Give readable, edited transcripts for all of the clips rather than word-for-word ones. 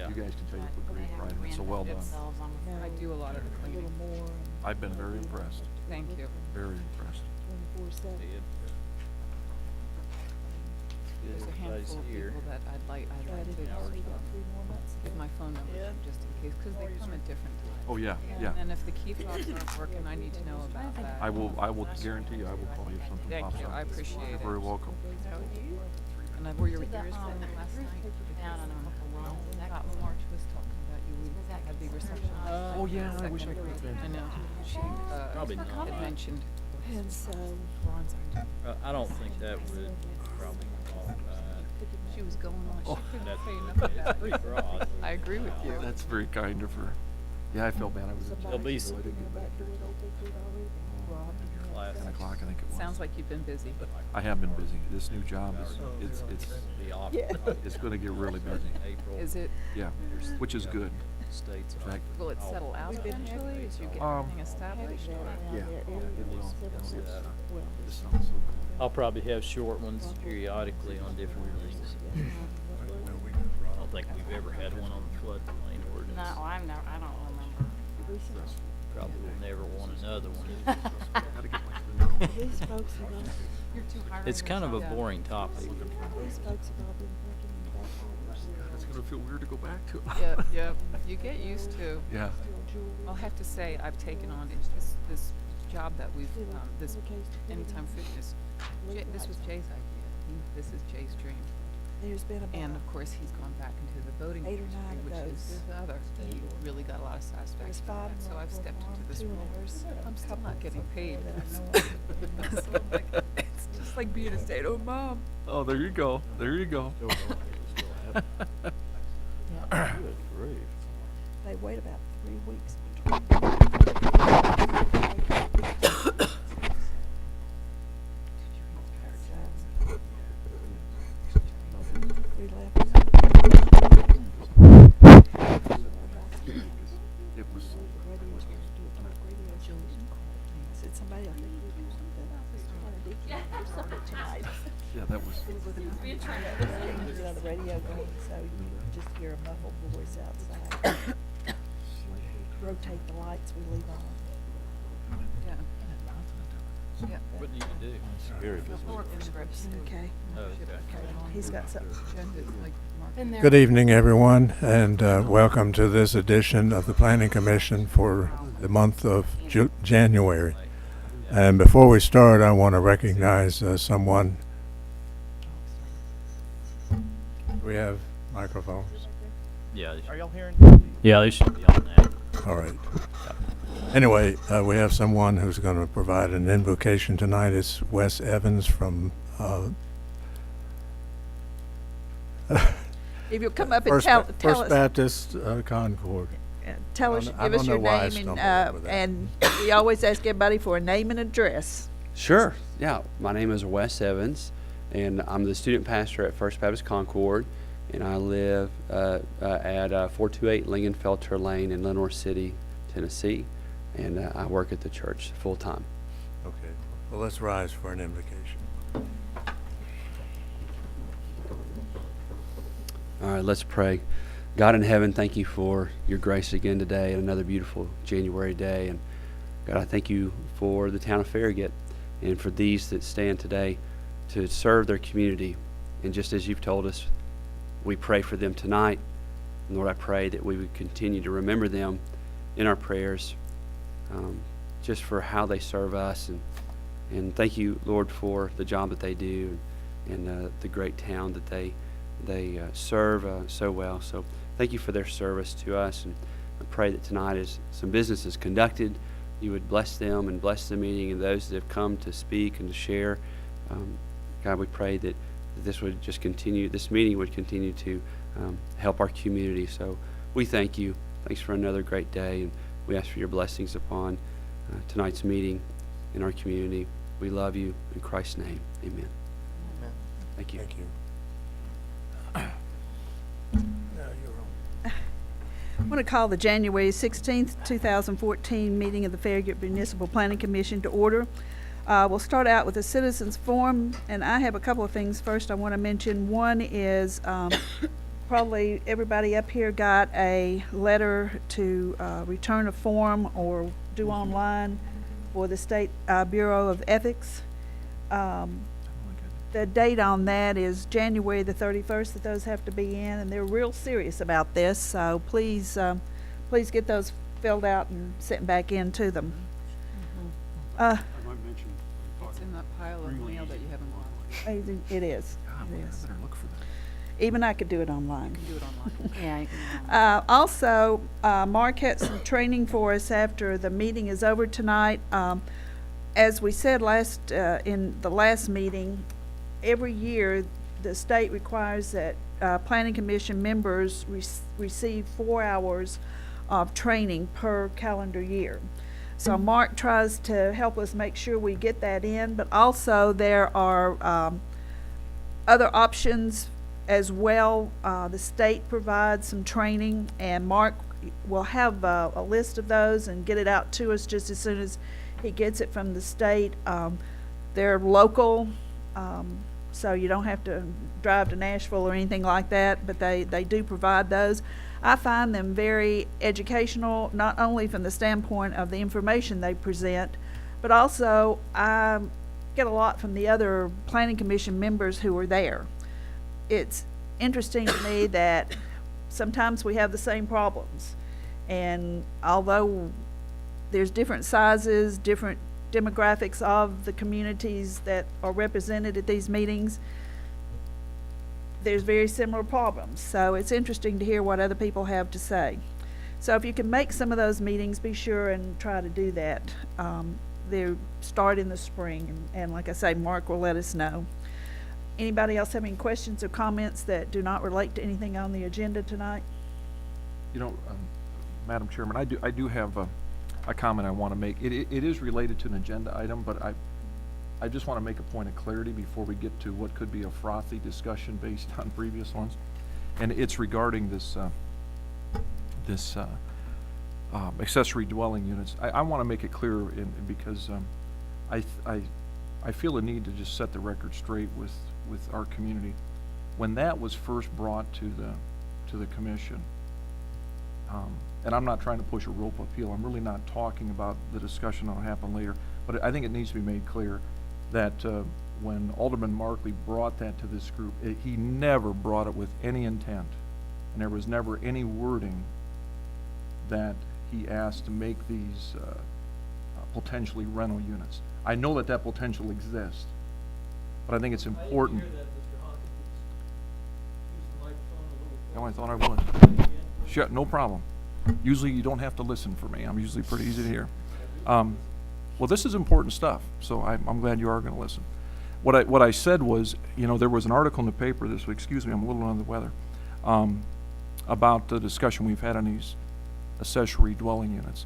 Yeah. You guys can tell you put great pride in it, so well done. I do a lot of the cleaning. I've been very impressed, Thank you. very impressed. There's a handful of people that I'd like to give my phone number to just in case, because they come at different times. Oh, yeah, yeah. And if the key fobs aren't working, I need to know about that. I will guarantee you, I will call you if something Thank pops you, up. I appreciate You're it. very welcome. And were your ears burning last night? Scott March was talking about you, we had the reception. Oh, yeah, I wish I could have been. I know, she, Probably not. had mentioned. And so, I don't think that would probably qualify. She was going on, Oh. she couldn't That's, say enough it's about pretty it. broad. I agree with you. That's very kind of her. Yeah, I felt bad. I was There'll be so I some didn't get back to it. class. 10 o'clock, I think it was. Sounds like you've been busy. I have been busy. This new job is, Be off. it's gonna get really busy. April. Is it, Yeah, which is good. States. In fact, will it settle out eventually as you get everything established? or- yeah, it will. well, This sounds so good. I'll probably have short ones periodically on different things. I don't think we've ever had one on the floodplain ordinance. No, I don't remember. Probably will never want another one. Gotta get my these folks have all, You're too hard on It's kind of a yourself. boring topic. these folks have all been working in the back It's gonna feel weird to go back to it. Yep, yep, you get used to. Yeah. I'll have to say, I've taken on this job that we've, this Anytime Fitness. This was Jay's idea. This is Jay's dream. There's been about, And of course, he's gone back into the boating 8 or industry, 9 of which is those. the other. He really got a lot of there's satisfaction from 5 that, so I've stepped into this role. I'm still not getting paid. that I know of. So I'm like, it's just like being a stay-at-home mom. Oh, there you go. There you go. They wait about 3 weeks between. We left. It was. Said somebody, I think we called the something tonight. Yeah, that was. You know, the radio going, so you just hear a muffled voice outside. Rotate the lights we leave on. Yeah. Yeah. What do you do? Very Okay. Oh, okay. He's got something. Good evening, everyone, and welcome to this edition of the Planning Commission for the month of January. And before we start, I want to recognize someone. We have microphones. Yeah. Are y'all hearing? Yeah, they should be on that. All right. Anyway, we have someone who's going to provide an invocation tonight. It's Wes Evans from If you'll come up and First, tell First us, Baptist Concord. tell us, I give us don't your know why I name stumbled over that. and we always ask everybody for a name and address. Sure. Yeah. My name is Wes Evans, and I'm the student pastor at First Baptist Concord, and I live at 428 Lingenfelter Lane in Lenore City, Tennessee, and I work at the church full time. Okay. Well, let's rise for an invocation. All right, let's pray. God in heaven, thank you for your grace again today and another beautiful January day. And God, I thank you for the town of Farragut and for these that stand today to serve their community. And just as you've told us, we pray for them tonight. And Lord, I pray that we would continue to remember them in our prayers, just for how they serve us. And thank you, Lord, for the job that they do and the great town that they serve so well. So thank you for their service to us. And I pray that tonight, as some business is conducted, you would bless them and bless the meeting and those that have come to speak and to share. God, we pray that this would just continue, this meeting would continue to help our community. So we thank you. Thanks for another great day. And we ask for your blessings upon tonight's meeting in our community. We love you. In Christ's name, amen. Thank you. Thank you. I want to call the January 16th, 2014 meeting of the Farragut Municipal Planning Commission to order. We'll start out with a citizens forum, and I have a couple of things. First, I want to mention one is part probably everybody up here got a letter to return a form or do online for the State Bureau of Ethics. The date on that is January the 31st that those have to be in, and they're real serious about this, so please, please get those filled out and sent back in to them. It's in that pile of mail that you haven't gone. It is. God, It I is. better look for that. Even I could do it online. Do it online. Yeah. you can, Also, Mark had some training for us after the meeting is over tonight. As we said in the last meeting, every year the state requires that Planning Commission members receive 4 hours of training per calendar year. So Mark tries to help us make sure we get that in, but also there are other options as well. The state provides some training, and Mark will have a list of those and get it out to us just as soon as he gets it from the state. They're local, so you don't have to drive to Nashville or anything like that, but they do provide those. I find them very educational, not only from the standpoint of the information they present, but also I get a lot from the other Planning Commission members who are there. It's interesting to me that sometimes we have the same problems, and although there's different sizes, different demographics of the communities that are represented at these meetings, there's very similar problems. So it's interesting to hear what other people have to say. So if you can make some of those meetings, be sure and try to do that. They start in the spring, and like I say, Mark will let us know. Anybody else have any questions or comments that do not relate to anything on the agenda tonight? You know, Madam Chairman, I do have a comment I want to make. It is related to an agenda item, but I just want to make a point of clarity before we get to what could be a frothy discussion based on previous ones. And it's regarding this accessory dwelling units. I want to make it clear because I feel a need to just set the record straight with our community. When that was first brought to the commission, and I'm not trying to push a rope appeal, I'm really not talking about the discussion that'll happen later, but I think it needs to be made clear that when Alderman Markley brought that to this group, he never brought it with any intent, and there was never any wording that he asked to make these potentially rental units. I know that potential exists, but I think it's important. No, I thought I would. Sure, no problem. Usually you don't have to listen for me. I'm usually pretty easy to hear. Well, this is important stuff, so I'm glad you are going to listen. What I said was, you know, there was an article in the paper this week, excuse me, I'm a little under the weather, about the discussion we've had on these accessory dwelling units.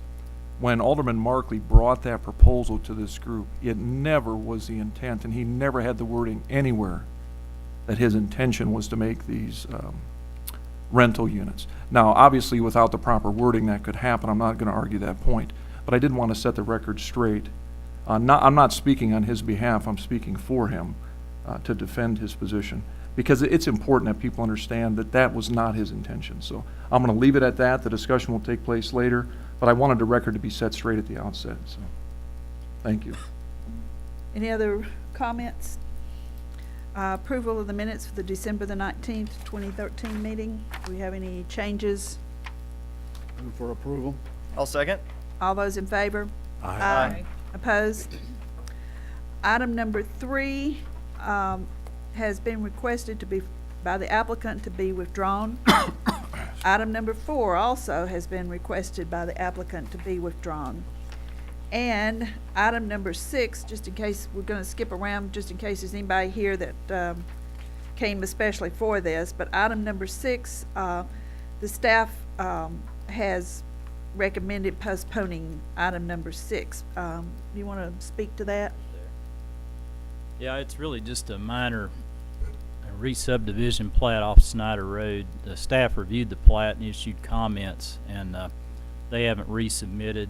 When Alderman Markley brought that proposal to this group, it never was the intent, and he never had the wording anywhere that his intention was to make these rental units. Now, obviously, without the proper wording, that could happen. I'm not going to argue that point, but I did want to set the record straight. I'm not speaking on his behalf. I'm speaking for him to defend his position, because it's important that people understand that that was not his intention. So I'm going to leave it at that. The discussion will take place later, but I wanted the record to be set straight at the outset. So thank you. Any other comments? Approval of the minutes for the December the 19th, 2013 meeting. Do we have any changes? Move for approval. I'll second. All those in favor? Aye. Opposed? Item number 3 has been requested to be, by the applicant, to be withdrawn. Item number 4 also has been requested by the applicant to be withdrawn. And item number 6, just in case, we're going to skip around just in case there's anybody here that came especially for this, but item number 6, the staff has recommended postponing item number 6. Do you want to speak to that? Yeah, it's really just a minor re-subdivision plat off Snyder Road. The staff reviewed the plat and issued comments, and they haven't resubmitted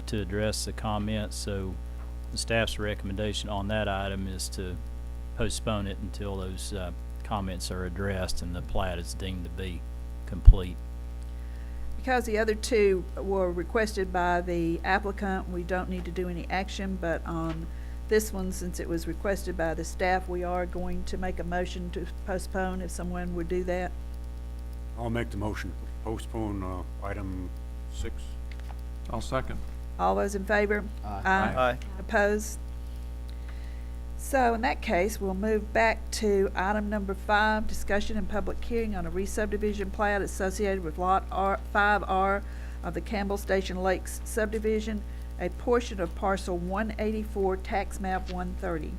to address the comments, so the staff's recommendation on that item is to postpone it until those comments are addressed and the plat is deemed to be complete. Because the other two were requested by the applicant, we don't need to do any action, but on this one, since it was requested by the staff, we are going to make a motion to postpone if someone would do that. I'll make the motion, postpone, item 6. I'll second. All those in favor? Aye. Opposed? So in that case, we'll move back to item number 5, discussion and public hearing on a re-subdivision plat associated with Lot 5R of the Campbell Station Lakes subdivision, a portion of parcel 184, tax map 130,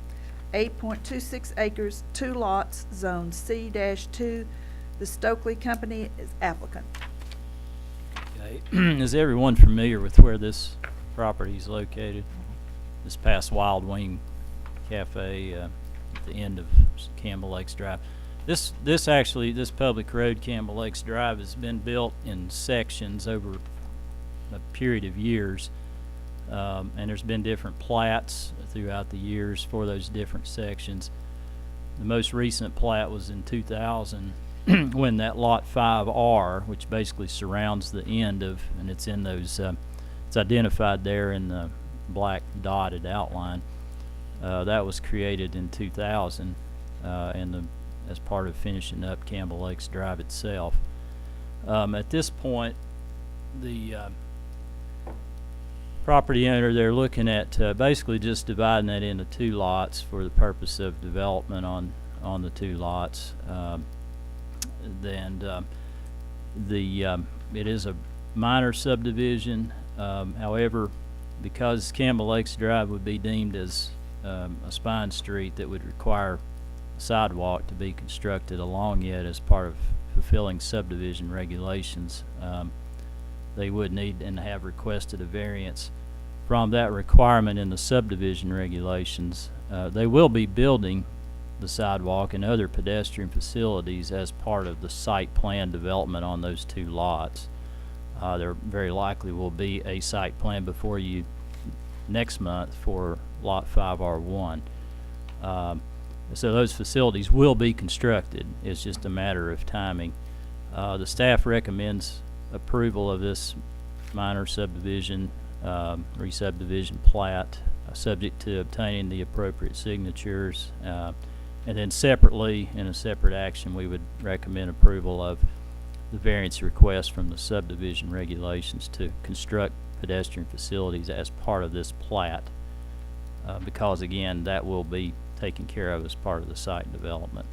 8.26 acres, 2 lots, zone C-2. The Stokely Company is applicant. Okay. Is everyone familiar with where this property is located? This past Wild Wing Cafe at the end of Campbell Lakes Drive. This public road, Campbell Lakes Drive, has been built in sections over a period of years, and there's been different plats throughout the years for those different sections. The most recent plat was in 2000 when that Lot 5R, which basically surrounds the end of, and it's in those, it's identified there in the black dotted outline. That was created in 2000 as part of finishing up Campbell Lakes Drive itself. At this point, the property owner, they're looking at basically just dividing that into 2 lots for the purpose of development on the 2 lots. It is a minor subdivision. However, because Campbell Lakes Drive would be deemed as a spine street that would require a sidewalk to be constructed along it as part of fulfilling subdivision regulations, they would need and have requested a variance from that requirement in the subdivision regulations. They will be building the sidewalk and other pedestrian facilities as part of the site plan development on those 2 lots. There very likely will be a site plan before you next month for Lot 5R1. So those facilities will be constructed. It's just a matter of timing. The staff recommends approval of this minor subdivision, re-subdivision plat, subject to obtaining the appropriate signatures. And then separately, in a separate action, we would recommend approval of the variance request from the subdivision regulations to construct pedestrian facilities as part of this plat, because again, that will be taken care of as part of the site development.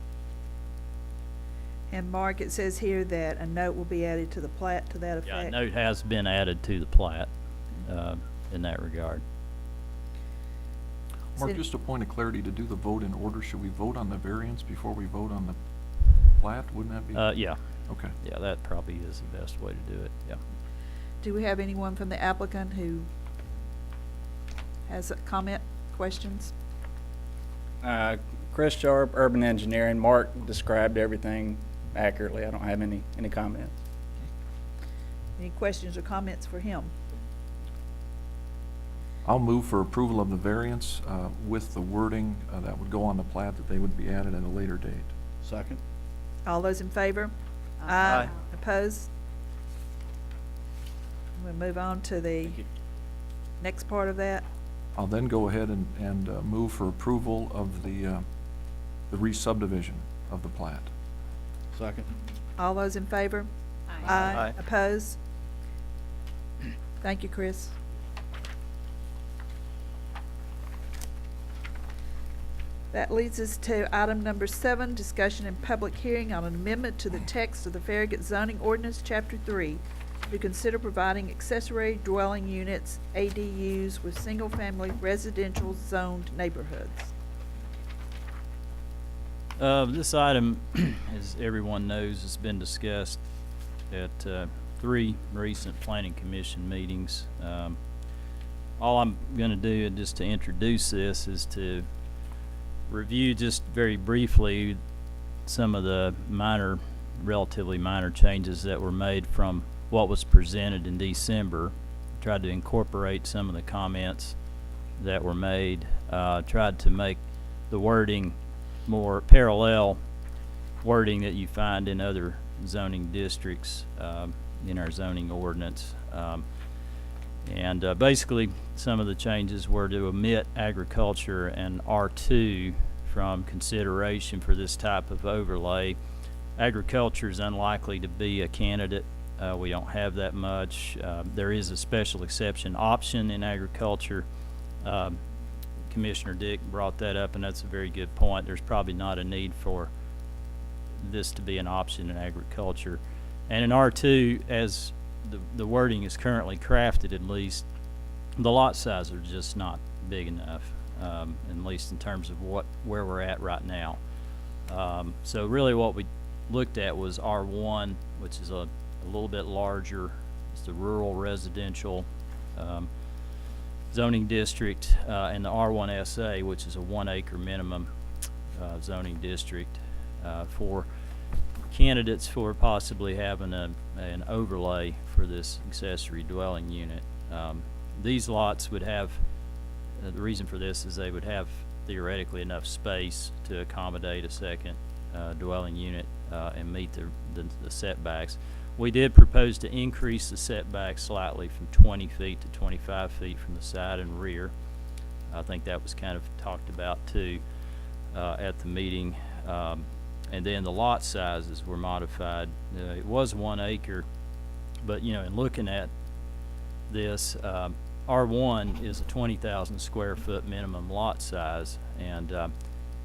And Mark, it says here that a note will be added to the plat to that effect. Yeah, a note has been added to the plat in that regard. Mark, just a point of clarity, to do the vote in order, should we vote on the variance before we vote on the plat? Wouldn't that be? Yeah. Okay. Yeah, that probably is the best way to do it, yeah. Do we have anyone from the applicant who has a comment, questions? Chris Sharp, Urban Engineering. Mark described everything accurately. I don't have any comments. Any questions or comments for him? I'll move for approval of the variance with the wording that would go on the plat, that they would be added at a later date. Second. All those in favor? Aye. Opposed? We'll move on to the next part of that. I'll then go ahead and move for approval of the re-subdivision of the plat. Second. All those in favor? Aye. Opposed? Thank you, Chris. That leads us to item number 7, discussion and public hearing on an amendment to the text of the Farragut zoning ordinance, Chapter 3, to consider providing accessory dwelling units, ADUs, with single-family residential zoned neighborhoods. This item, as everyone knows, has been discussed at 3 recent planning commission meetings. All I'm going to do, just to introduce this, is to review just very briefly some of the relatively minor changes that were made from what was presented in December. Tried to incorporate some of the comments that were made, tried to make the wording more parallel wording that you find in other zoning districts in our zoning ordinance. Basically, some of the changes were to omit agriculture and R2 from consideration for this type of overlay. Agriculture is unlikely to be a candidate. We don't have that much. There is a special exception option in agriculture. Commissioner Dick brought that up, and that's a very good point. There's probably not a need for this to be an option in agriculture. And in R2, as the wording is currently crafted, at least, the lot sizes are just not big enough, at least in terms of where we're at right now. So really what we looked at was R1, which is a little bit larger. It's the rural residential zoning district, and the R1SA, which is a 1 acre minimum zoning district for candidates for possibly having an overlay for this accessory dwelling unit. These lots would have, the reason for this is they would have theoretically enough space to accommodate a second dwelling unit and meet the setbacks. We did propose to increase the setback slightly from 20 feet to 25 feet from the side and rear. I think that was kind of talked about too at the meeting. And then the lot sizes were modified. It was 1 acre, but in looking at this, R1 is a 20,000 square foot minimum lot size, and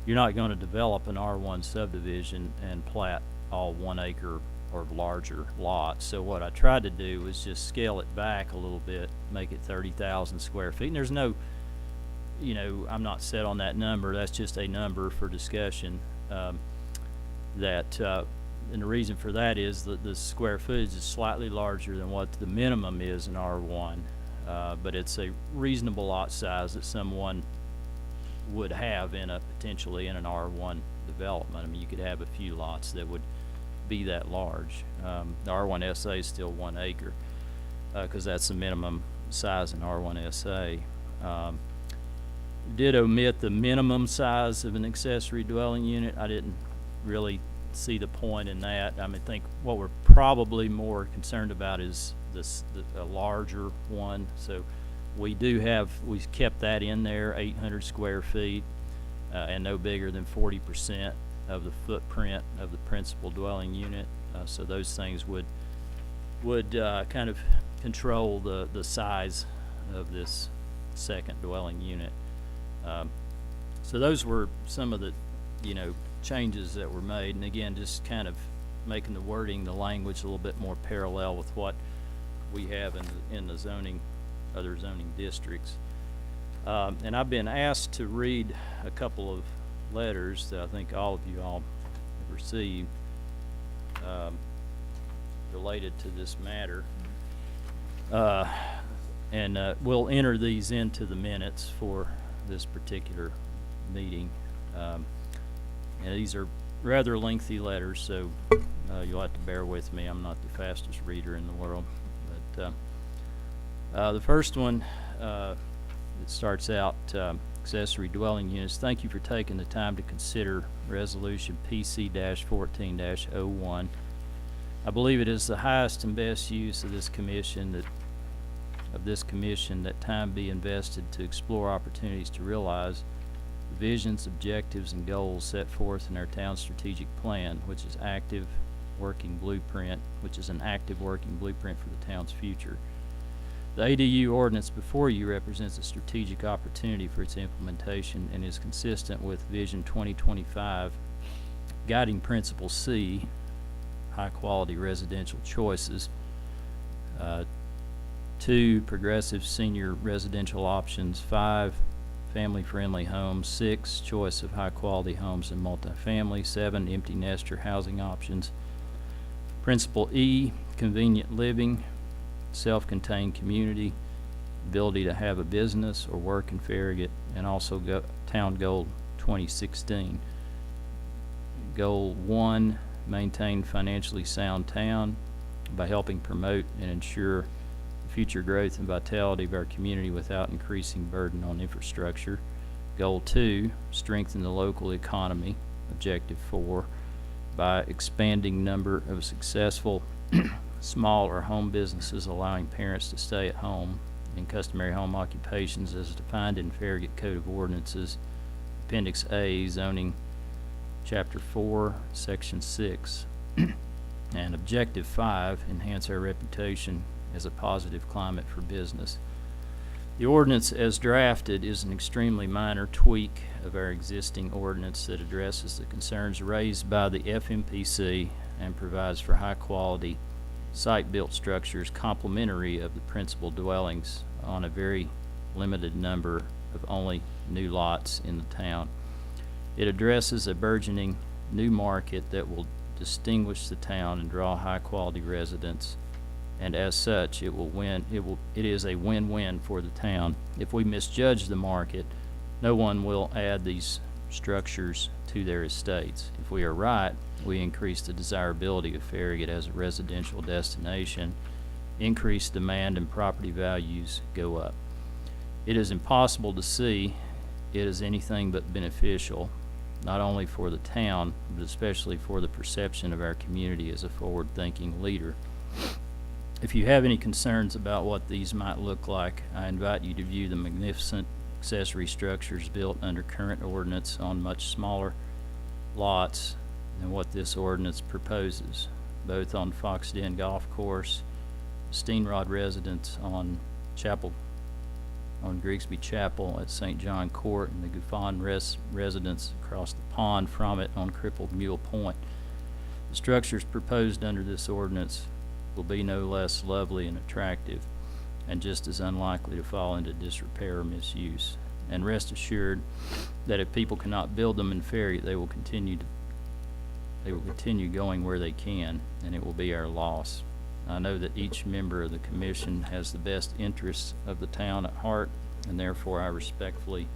you're not going to develop an R1 subdivision and plat all 1 acre or larger lots. So what I tried to do was just scale it back a little bit, make it 30,000 square feet. And there's no, I'm not set on that number. That's just a number for discussion. And the reason for that is that the square footage is slightly larger than what the minimum is in R1, but it's a reasonable lot size that someone would have potentially in an R1 development. I mean, you could have a few lots that would be that large. The R1SA is still 1 acre because that's the minimum size in R1SA. Did omit the minimum size of an accessory dwelling unit. I didn't really see the point in that. I think what we're probably more concerned about is a larger one. So we kept that in there, 800 square feet and no bigger than 40% of the footprint of the principal dwelling unit. So those things would kind of control the size of this second dwelling unit. So those were some of the changes that were made, and again, just kind of making the wording, the language a little bit more parallel with what we have in the other zoning districts. And I've been asked to read a couple of letters that I think all of you all have received related to this matter. And we'll enter these into the minutes for this particular meeting. And these are rather lengthy letters, so you'll have to bear with me. I'm not the fastest reader in the world. But the first one, it starts out, accessory dwelling units. Thank you for taking the time to consider Resolution PC-14-01. I believe it is the highest and best use of this commission that time be invested to explore opportunities to realize the visions, objectives, and goals set forth in our town's strategic plan, which is an active working blueprint for the town's future. The ADU ordinance before you represents a strategic opportunity for its implementation and is consistent with Vision 2025, guiding Principle C, high-quality residential choices, 2, progressive senior residential options, 5, family-friendly homes, 6, choice of high-quality homes and multifamily, 7, empty nester housing options, Principle E, convenient living, self-contained community, ability to have a business or work in Farragut, and also Town Goal 2016. Goal 1, maintain financially sound town by helping promote and ensure the future growth and vitality of our community without increasing burden on infrastructure. Goal 2, strengthen the local economy, Objective 4. by expanding number of successful small or home businesses allowing parents to stay at home in customary home occupations as defined in Farragut Code of Ordinances, Appendix A, Zoning, Chapter 4, Section 6. And Objective 5, enhance our reputation as a positive climate for business. The ordinance as drafted is an extremely minor tweak of our existing ordinance that addresses the concerns raised by the FMPC and provides for high-quality site-built structures complementary of the principal dwellings on a very limited number of only new lots in the town. It addresses a burgeoning new market that will distinguish the town and draw high-quality residents, and as such, it is a win-win for the town. If we misjudge the market, no one will add these structures to their estates. If we are right, we increase the desirability of Farragut as a residential destination, increase demand, and property values go up. It is impossible to see it as anything but beneficial, not only for the town, but especially for the perception of our community as a forward-thinking leader. If you have any concerns about what these might look like, I invite you to view the magnificent accessory structures built under current ordinance on much smaller lots than what this ordinance proposes, both on Fox Den Golf Course, Steenrod residence on Grigsby Chapel at St. John Court, and the Guffon residence across the pond from it on Crippled Mule Point. The structures proposed under this ordinance will be no less lovely and attractive, and just as unlikely to fall into disrepair or misuse. And rest assured that if people cannot build them in Farragut, they will continue going where they can, and it will be our loss. I know that each member of the commission has the best interests of the town at heart, and therefore I respectfully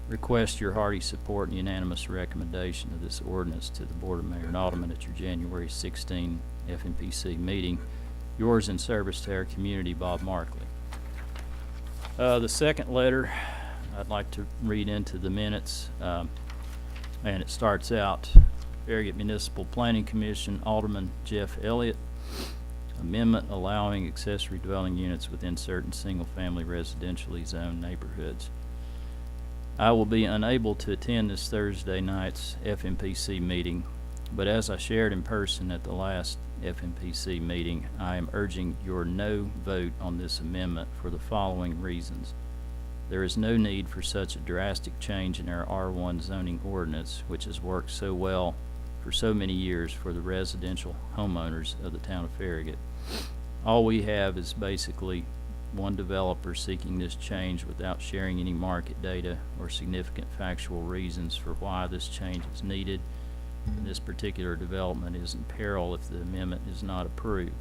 request your hearty support and unanimous recommendation of this ordinance to the Board of Mayor and Aldermen at your January 16 FMPC meeting. Yours in service to our community, Bob Markley. The second letter I'd like to read into the minutes, and it starts out, Farragut Municipal Planning Commission, Alderman Jeff Elliott, amendment allowing accessory dwelling units within certain single-family residentially zoned neighborhoods. I will be unable to attend this Thursday night's FMPC meeting, but as I shared in person at the last FMPC meeting, I am urging your no vote on this amendment for the following reasons. There is no need for such a drastic change in our R1 zoning ordinance, which has worked so well for so many years for the residential homeowners of the town of Farragut. All we have is basically one developer seeking this change without sharing any market data or significant factual reasons for why this change is needed. And this particular development is in peril if the amendment is not approved.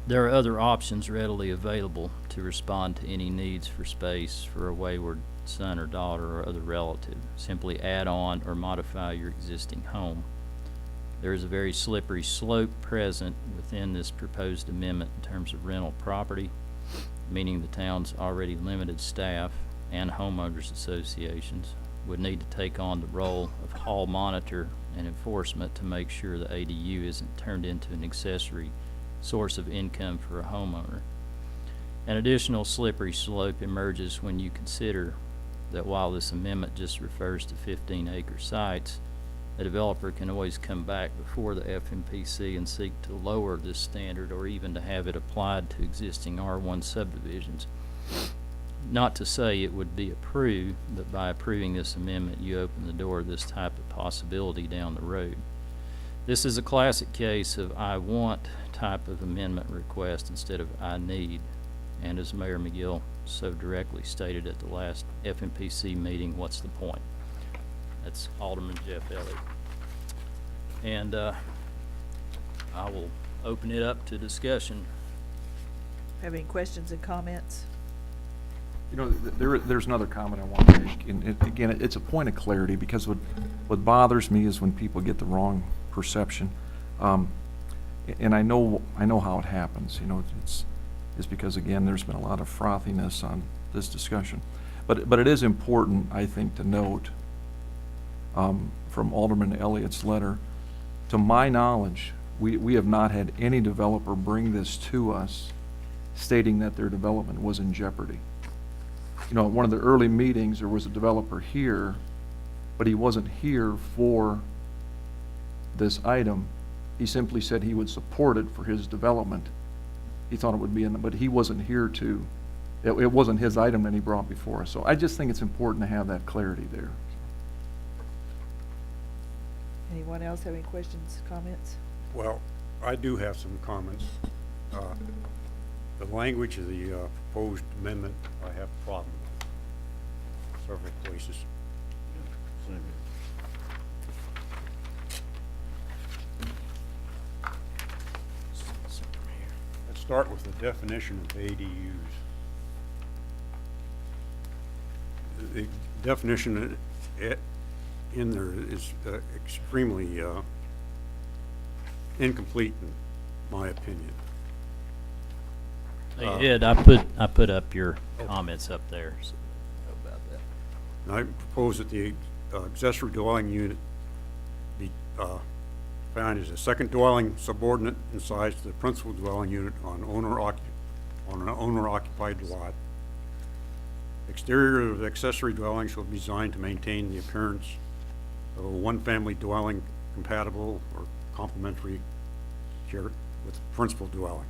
There are other options readily available to respond to any needs for space for a wayward son or daughter or other relative. Simply add on or modify your existing home. There is a very slippery slope present within this proposed amendment in terms of rental property, meaning the town's already limited staff and homeowners associations would need to take on the role of hall monitor and enforcement to make sure the ADU isn't turned into an accessory source of income for a homeowner. An additional slippery slope emerges when you consider that while this amendment just refers to 15-acre sites, a developer can always come back before the FMPC and seek to lower this standard or even to have it applied to existing R1 subdivisions. Not to say it would be approved, but by approving this amendment, you open the door to this type of possibility down the road. This is a classic case of I want type of amendment request instead of I need. And as Mayor McGill so directly stated at the last FMPC meeting, what's the point? That's Alderman Jeff Elliott. And I will open it up to discussion. Have any questions and comments? You know, there's another comment I want to make, and again, it's a point of clarity, because what bothers me is when people get the wrong perception, and I know how it happens. You know, it's because, again, there's been a lot of frothiness on this discussion, but it is important, I think, to note from Alderman Elliott's letter to my knowledge, we have not had any developer bring this to us stating that their development was in jeopardy. You know, at one of the early meetings, there was a developer here, but he wasn't here for this item. He simply said he would support it for his development. He thought it would be in, but he wasn't here to, it wasn't his item that he brought before us. So I just think it's important to have that clarity there. Anyone else have any questions, comments? Well, I do have some comments. The language of the proposed amendment, I have a problem with several places. Let's start with the definition of ADUs. The definition in there is extremely incomplete, in my opinion. Hey, Ed, I put up your comments up there, so know about that. And I propose that the accessory dwelling unit be found as a second dwelling subordinate in size to the principal dwelling unit on an owner-occupied lot. Exterior of the accessory dwelling shall be designed to maintain the appearance of a one-family dwelling compatible or complementary here with the principal dwelling.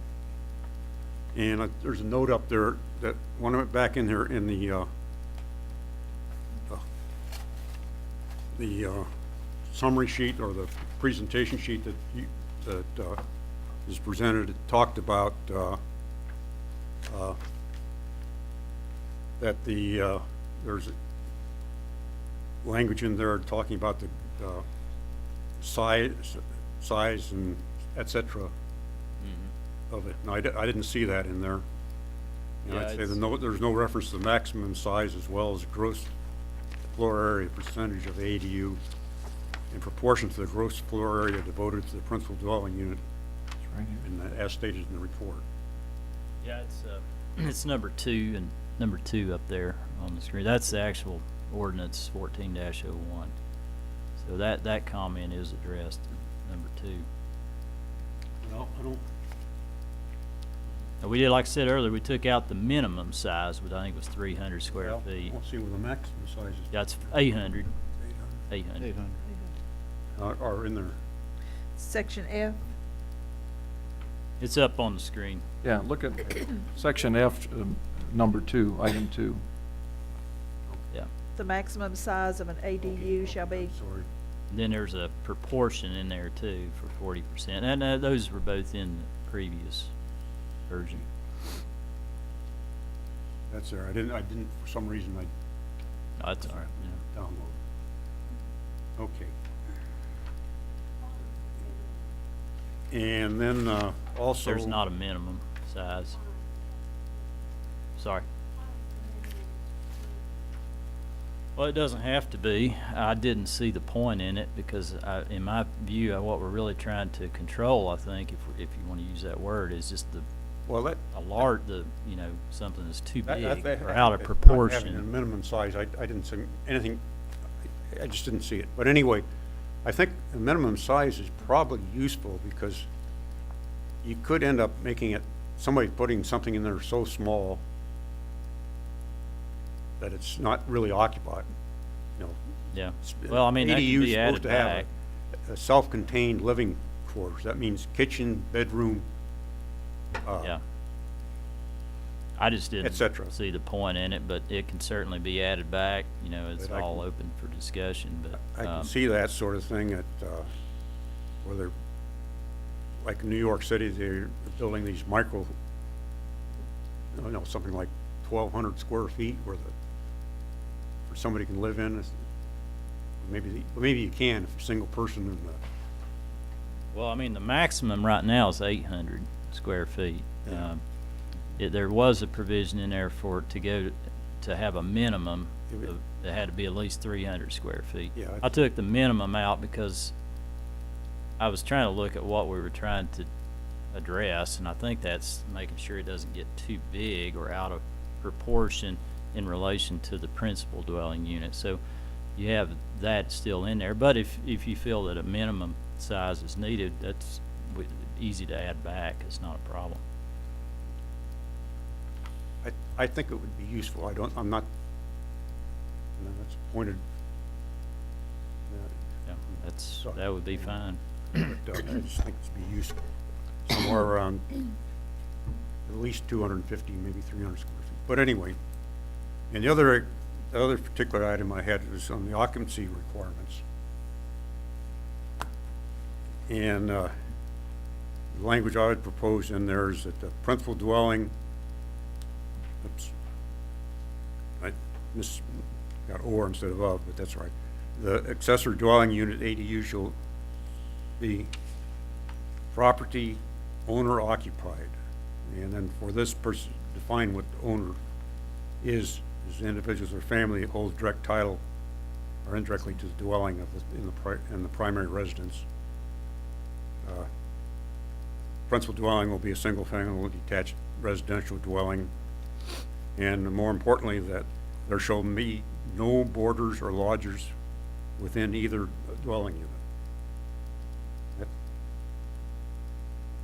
And there's a note up there that when I went back in there in the summary sheet or the presentation sheet that is presented, it talked about that there's language in there talking about the size and et cetera of it. And I didn't see that in there. And Yeah, I'd say it's- there's no reference to the maximum size as well as gross floor area percentage of ADU in proportion to the gross floor area devoted to the principal dwelling unit, It's right here. as stated in the report. Yeah, it's number 2 and number 2 up there on the screen. That's the actual ordinance 14-01. So that comment is addressed in number 2. Well, I don't. Now, we did, like I said earlier, we took out the minimum size, which I think was 300 square Well, feet. Let's see what the maximum size is. Yeah, it's 800. 800. Are in there. Section F, It's up on the screen. Yeah, look at section F, number 2, item 2. Yeah. the maximum size of an ADU shall be, Sorry. Then there's a proportion in there too for 40%. And those were both in the previous version. That's there. I didn't, for some reason, I Oh, that's all right. Yeah. downloaded. Okay. And then, also. There's not a minimum size. Sorry. Well, it doesn't have to be. I didn't see the point in it because in my view, what we're really trying to control, I think, if you want to use that word, is just Well, something that's too big that- or out of not proportion. having a minimum size, I didn't see anything, I just didn't see it. But anyway, I think the minimum size is probably useful because you could end up making it, somebody putting something in there so small that it's not really occupied, you know. Yeah. It's- Well, I mean, that can ADU 's be supposed added to have back. a self-contained living quarters. That means kitchen, bedroom, Yeah. I just et didn't cetera. see the point in it, but it can certainly be added back. You know, it's But I all can- open for discussion, but. I can see that sort of thing at, where they're, like in New York City, they're building these micro, something like 1,200 square feet where somebody can live in. Maybe you can if you're a single person and, Well, I mean, the maximum right now is 800 square feet. Yeah. There was a provision in there for it to go to have a minimum Yeah, but- that had to be at least 300 square feet. Yeah, I took the minimum out because I was trying to look at what we were trying to address, and I think that's making sure it doesn't get too big or out of proportion in relation to the principal dwelling unit. So you have that still in there, but if you feel that a minimum size is needed, that's easy to add back. It's not a problem. I think it would be useful. I'm not, that's pointed. Yeah, Sorry. that would be fine. But, I just think it'd be useful. Somewhere around at least 250, maybe 300 square feet. But anyway, and the other particular item I had was on the occupancy requirements. And the language I would propose in there is that the principal dwelling, oops, I got or instead of, but that's right. The accessory dwelling unit ADU shall be property owner occupied. And then for this person, define what the owner is individuals or family that holds direct title or indirectly to the dwelling of in the primary residence. Principal dwelling will be a single-family detached residential dwelling, and more importantly, that there shall be no boarders or lodgers within either dwelling unit. That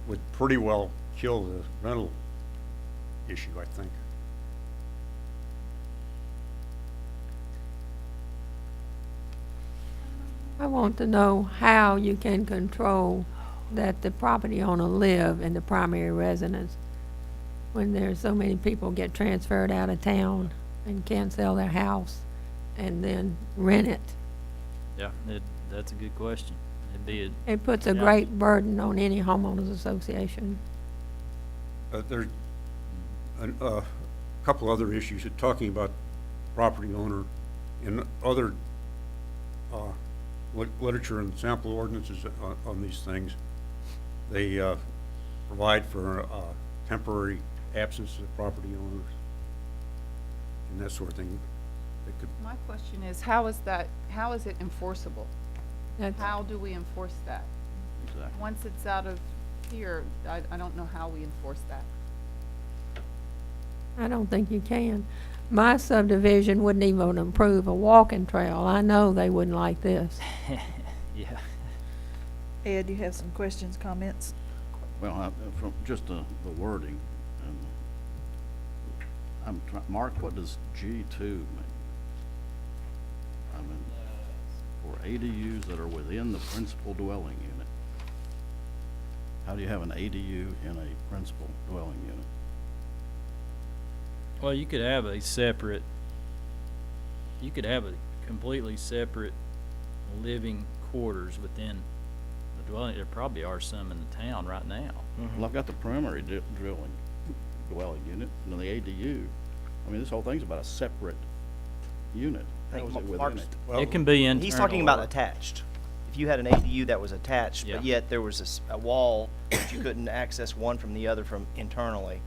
would pretty well kill the rental issue, I think. I want to know how you can control that the property owner live in the primary residence when there's so many people get transferred out of town and can't sell their house and then rent it. Yeah, that's a good question. It'd be It puts a Yeah. great burden on any homeowners association. There's a couple other issues, talking about property owner and other literature and sample ordinances on these things. They provide for temporary absence of property owners and that sort of thing. They could, My question is, how is it enforceable? That's- How do we enforce that? exactly. Once it's out of here, I don't know how we enforce that. I don't think you can. My subdivision wouldn't even approve a walking trail. I know they wouldn't like this. Yeah. Ed, you have some questions, comments? Well, from just the wording, Mark, what does G2 mean? I mean, for ADUs that are within the principal dwelling unit. How do you have an ADU in a principal dwelling unit? Well, you could have a completely separate living quarters within the dwelling. There probably are some in the town right now. Well, I've got the primary dwelling unit, and then the ADU. I mean, this whole thing's about a separate unit. I How think is it within Mark's- it? well, It can be internal. He's talking about or- attached. If you had an ADU that was attached, Yeah. but yet there was a wall that you couldn't access one from the other from internally.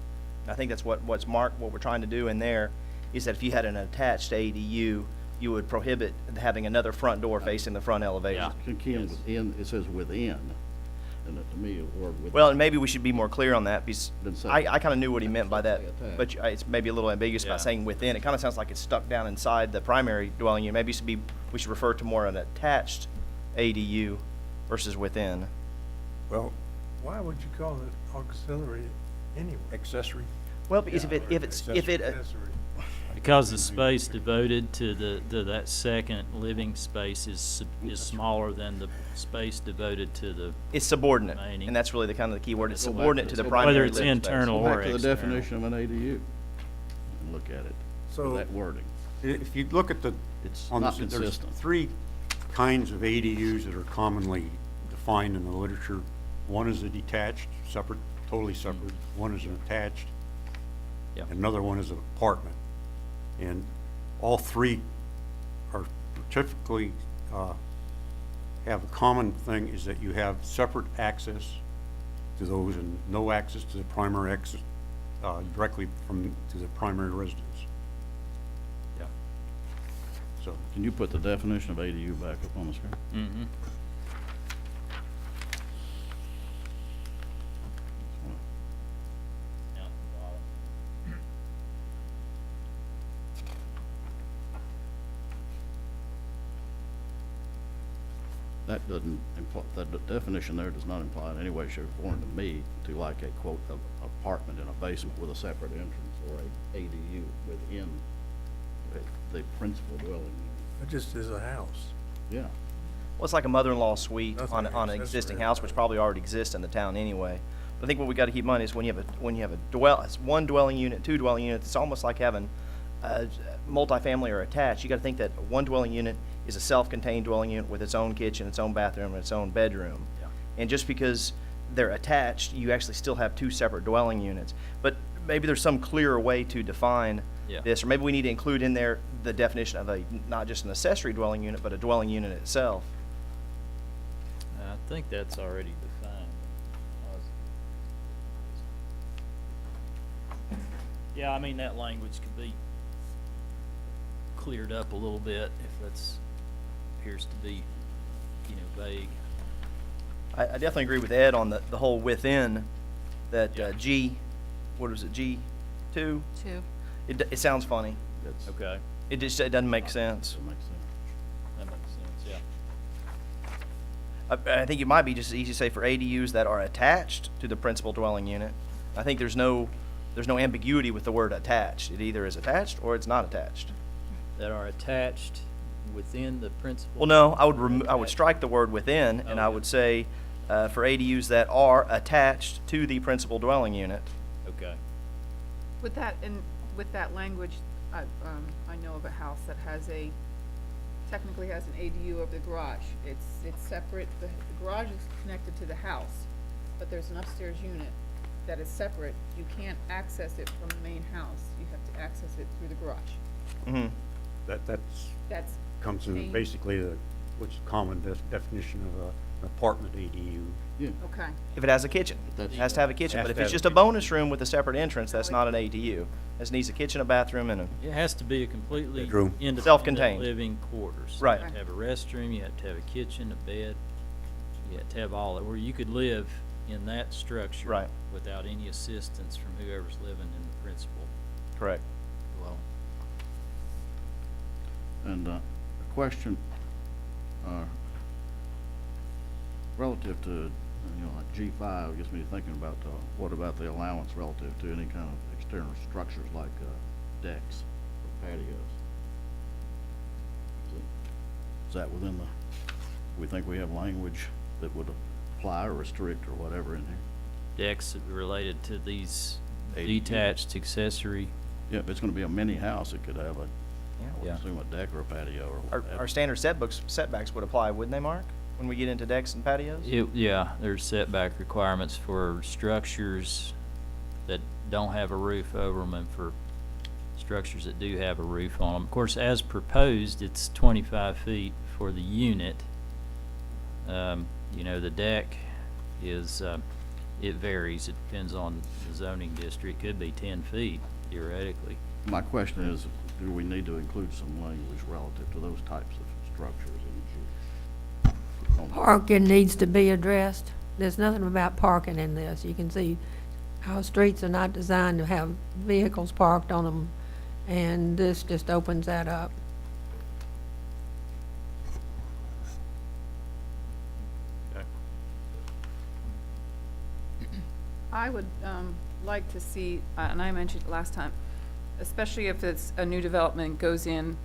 I think that's what we're trying to do in there, is that if you had an attached ADU, you would prohibit having another front door facing the front elevation. Yeah. Ken, within, it says within, and to me, the word within. Well, and maybe we should be more clear on that, because Then say- I kind of knew what he meant by that, Attached. but it's maybe a little ambiguous Yeah. by saying within. It kind of sounds like it's stuck down inside the primary dwelling unit. Maybe we should refer to more an attached ADU versus within. well, Why would you call it auxiliary anyway? accessory. Well, because if it Because the space devoted to that second living space is smaller than the space devoted to the, it's subordinate, remaining. and that's really the kind of the key word. It's Go back subordinate to to the the- primary whether it's living space. internal Go or back to the external. definition of an ADU and look at it, So- for that wording. If you look at It's on not this, there's consistent. three kinds of ADUs that are commonly defined in the literature. One is a detached, separate, totally separate. One is an attached. Yep. Another one is an apartment. And all three are typically, have a common thing, is that you have separate access to those and no access to the primary exit, directly to the primary residence. Yeah. So, Can you put the definition of ADU back up on the screen? Mm-hmm. that doesn't imply, that the definition there does not imply in any way, shape, or form to me to like a quote, apartment in a basement with a separate entrance or a ADU within the principal dwelling unit. It just is a house. Yeah. Well, it's like a mother-in-law suite Nothing on an accessory existing about house, which it. probably already exists in the town anyway. But I think what we got to keep in mind is when you have it's one dwelling unit, two dwelling units, it's almost like having multifamily or attached. You got to think that one dwelling unit is a self-contained dwelling unit with its own kitchen, its own bathroom, and its own bedroom. Yeah. And just because they're attached, you actually still have two separate dwelling units. But maybe there's some clearer way to define Yeah. this, or maybe we need to include in there the definition of not just an accessory dwelling unit, but a dwelling unit itself. I think that's already defined. Yeah, I mean, that language could be cleared up a little bit if that's, appears to be, vague. I definitely agree with Ed on the whole within, that Yeah. what was it, G2? Two. It sounds funny. That's, Okay, It doesn't make sense. that makes sense. that makes sense, yeah. I think it might be just as easy to say for ADUs that are attached to the principal dwelling unit. I think there's no ambiguity with the word attached. It either is attached or it's not attached. That are attached within the principal. Well, no, I would strike the word within, and Oh, I yeah. would say for ADUs that are attached to the principal dwelling unit. Okay, With that language, I know of a house that technically has an ADU of the garage. It's separate, the garage is connected to the house, but there's an upstairs unit that is separate. You can't access it from the main house. You have to access it through the garage. Mm-hmm. That's Comes in Change. basically what's common definition of an apartment ADU. Yeah. okay. If it has a kitchen, it That's- has to have a kitchen. Has But if to it's have a just a kitchen. bonus room with a separate entrance, that's not an ADU. It needs a kitchen, a bathroom, and it has to be a completely Bedroom. independent Self-contained. living quarters. Right. You have to have a restroom, you have to have a kitchen, a bed, you have to have all that, where you could live in that structure. Right. Without any assistance from whoever's living in the principal correct. dwelling. And a question relative to, like G5 gets me thinking about what about the allowance relative to any kind of external structures like decks or patios? Is that within we think we have language that would apply or restrict or whatever in here? Decks related to these ADU. detached accessory. Yeah, if it's gonna be a mini house, it could have a, Yeah. I would Yeah. assume a deck or a patio or whatever. Our standard setbacks would apply, wouldn't they, Mark? When we get into decks and patios? Yeah, there's setback requirements for structures that don't have a roof over them and for structures that do have a roof on them. Of course, as proposed, it's 25 feet for the unit. The deck is, it varies. It depends on the zoning district. Could be 10 feet theoretically. My question is, do we need to include some language relative to those types of structures in G? Parking needs to be addressed. There's nothing about parking in this. You can see how streets are not designed to have vehicles parked on them, and this just opens that up. I would like to see, and I mentioned it last time, especially if it's a new development goes in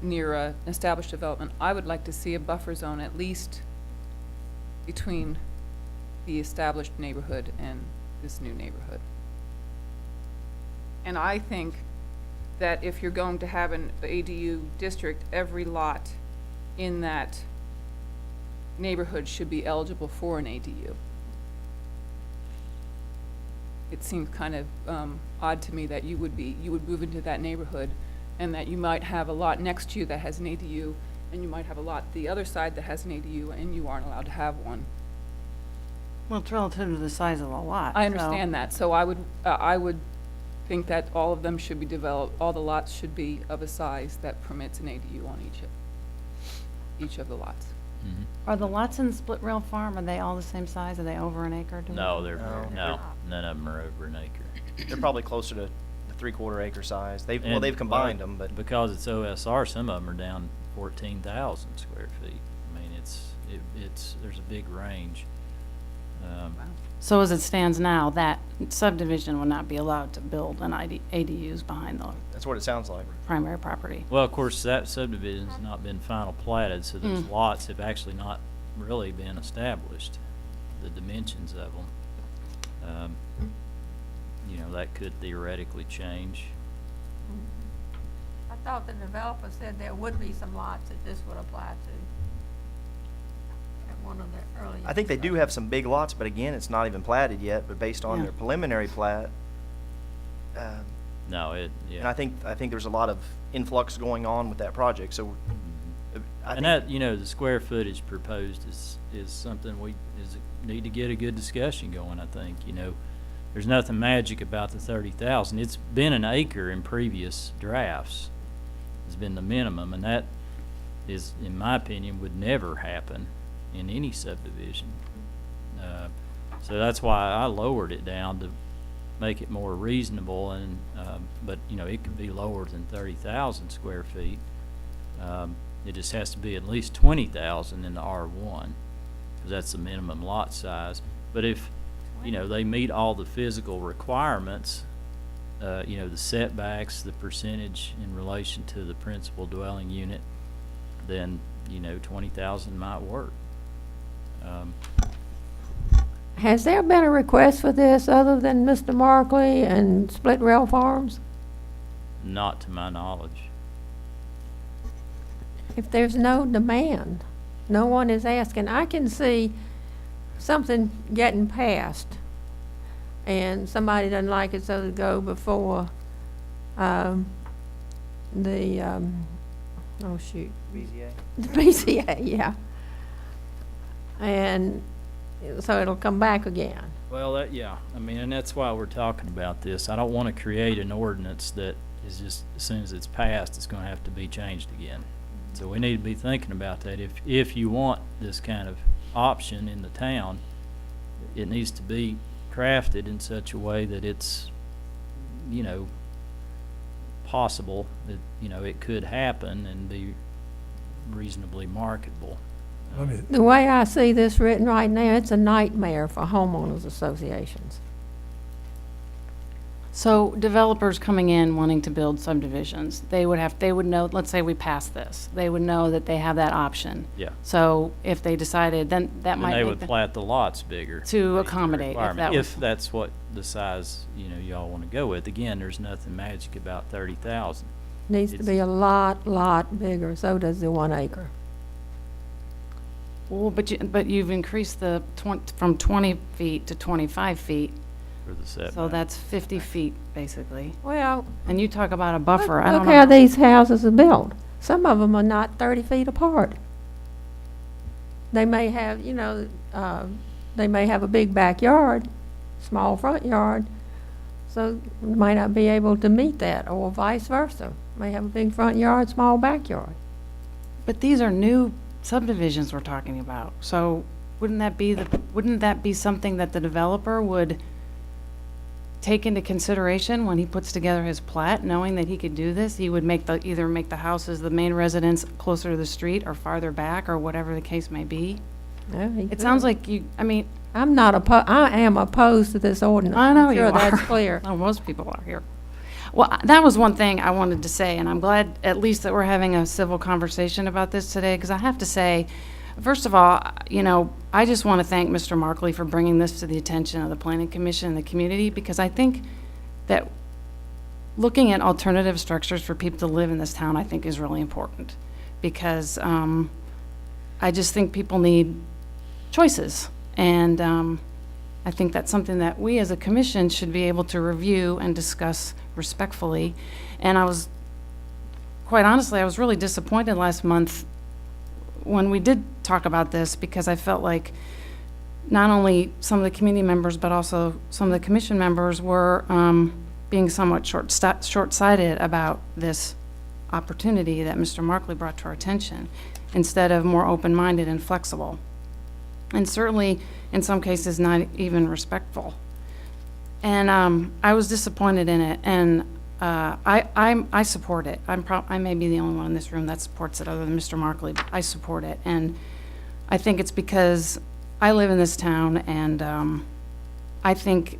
near an established development, I would like to see a buffer zone at least between the established neighborhood and this new neighborhood. And I think that if you're going to have an ADU district, every lot in that neighborhood should be eligible for an ADU. It seems kind of odd to me that you would move into that neighborhood and that you might have a lot next to you that has an ADU, and you might have a lot the other side that has an ADU, and you aren't allowed to have one. Well, it's relative to the size of the lot. I understand that, so I would think that all of them should be developed, all the lots should be of a size that permits an ADU on each of the lots. Mhm. Are the lots in Split Rail Farm, are they all the same size? Are they over an acre? Do we- No, No. none of them are over an acre. They're probably closer to the 3/4 acre size. They've And, combined well, them, but because it's OSR, some of them are down 14,000 square feet. I mean, There's a big range. So as it stands now, that subdivision will not be allowed to build an ADUs behind the That's what it sounds like. primary property. Well, of course, that subdivision's not been final platted, so those lots have actually not really been established, the dimensions of them. You know, that could theoretically change. I thought the developer said there would be some lots that this would apply to. At one of the earlier. I think they do have some big lots, but again, it's not even platted yet, but based on Yeah. their preliminary plat, No, and yeah. I think there's a lot of influx going on with that project, so I And think that, you know, the square footage proposed is something need to get a good discussion going, I think, you know. There's nothing magic about the 30,000. It's been an acre in previous drafts. Has been the minimum, and that is, in my opinion, would never happen in any subdivision. So that's why I lowered it down to make it more reasonable, and but you know, it could be lower than 30,000 square feet. It just has to be at least 20,000 in the R1, because that's the minimum lot size. But if, you know, they meet all the physical requirements, you know, the setbacks, the percentage in relation to the principal dwelling unit, then, you know, 20,000 might work. Has there been a request for this other than Mr. Markley and Split Rail Farms? Not to my knowledge. If there's no demand, no one is asking. I can see something getting passed and somebody doesn't like it, so they go before oh shoot, BZA. the BCA, yeah. And so it'll come back again. Well, yeah, I mean, and that's why we're talking about this. I don't want to create an ordinance that is just, as soon as it's passed, it's going to have to be changed again. So we need to be thinking about that. If you want this kind of option in the town, it needs to be crafted in such a way that it's, you know, possible that, you know, it could happen and be reasonably marketable. Let me- The way I see this written right now, it's a nightmare for homeowners associations. So developers coming in wanting to build subdivisions, they would know, let's say we pass this, they would know that they have that option. Yeah. So if they decided, then that And might they make would the- plat the lots bigger. To meet the accommodate, if requirement, that was- if that's what the size, you know, y'all want to go with. Again, there's nothing magic about 30,000. Needs to It's- be a lot bigger, so does the 1 acre. Well, but you've increased the from 20 feet to 25 feet, For the setback. so that's 50 feet, basically. Well, And you talk about a buffer, I don't look know. how these houses are built. Some of them are not 30 feet apart. They may have, you know, they may have a big backyard, small front yard, so might not be able to meet that, or vice versa. May have a big front yard, small backyard. But these are new subdivisions we're talking about, so wouldn't that be something that the developer would take into consideration when he puts together his plat, knowing that he could do this? He would either make the houses, the main residence closer to the street or farther back, or whatever the case may be. Yeah, he It sounds could. like I mean, I am opposed to this ordinance. I know I'm you sure are. that's clear. Oh, most people are here. Well, that was one thing I wanted to say, and I'm glad at least that we're having a civil conversation about this today, because I have to say, first of all, you know, I just want to thank Mr. Markley for bringing this to the attention of the Planning Commission and the community, because I think that looking at alternative structures for people to live in this town, I think is really important, because I just think people need choices, and I think that's something that we as a commission should be able to review and discuss respectfully. And quite honestly, I was really disappointed last month when we did talk about this, because I felt like not only some of the community members, but also some of the commission members were being somewhat short-sighted about this opportunity that Mr. Markley brought to our attention, instead of more open-minded and flexible. And certainly, in some cases, not even respectful. And I was disappointed in it, and I support it. I may be the only one in this room that supports it other than Mr. Markley, but I support it. And I think it's because I live in this town, and I think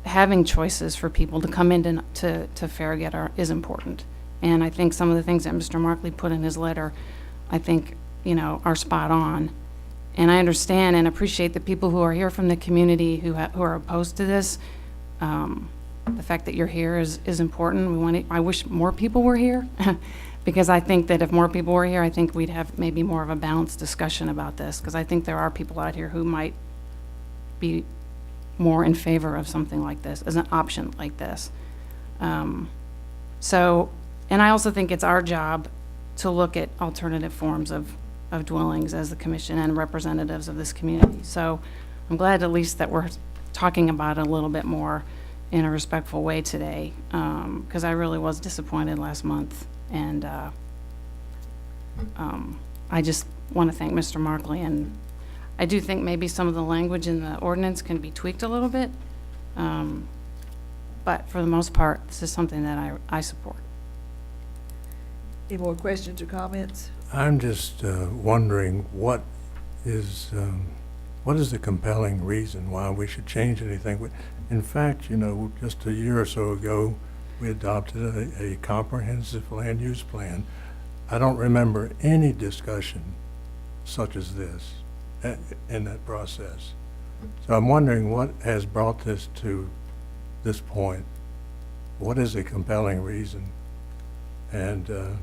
having choices for people to come into to Farragut is important. And I think some of the things that Mr. Markley put in his letter, I think, you know, are spot on. And I understand and appreciate the people who are here from the community who are opposed to this. The fact that you're here is important. I wish more people were here, because I think that if more people were here, I think we'd have maybe more of a balanced discussion about this, because I think there are people out here who might be more in favor of something like this, as an option like this. And I also think it's our job to look at alternative forms of dwellings as the commission and representatives of this community. So I'm glad at least that we're talking about it a little bit more in a respectful way today, because I really was disappointed last month. And I just want to thank Mr. Markley, and I do think maybe some of the language in the ordinance can be tweaked a little bit. But for the most part, this is something that I support. Any more questions or comments? I'm just wondering what is the compelling reason why we should change anything? In fact, you know, just a year or so ago, we adopted a comprehensive land use plan. I don't remember any discussion such as this in that process. So I'm wondering what has brought this to this point. What is a compelling reason? And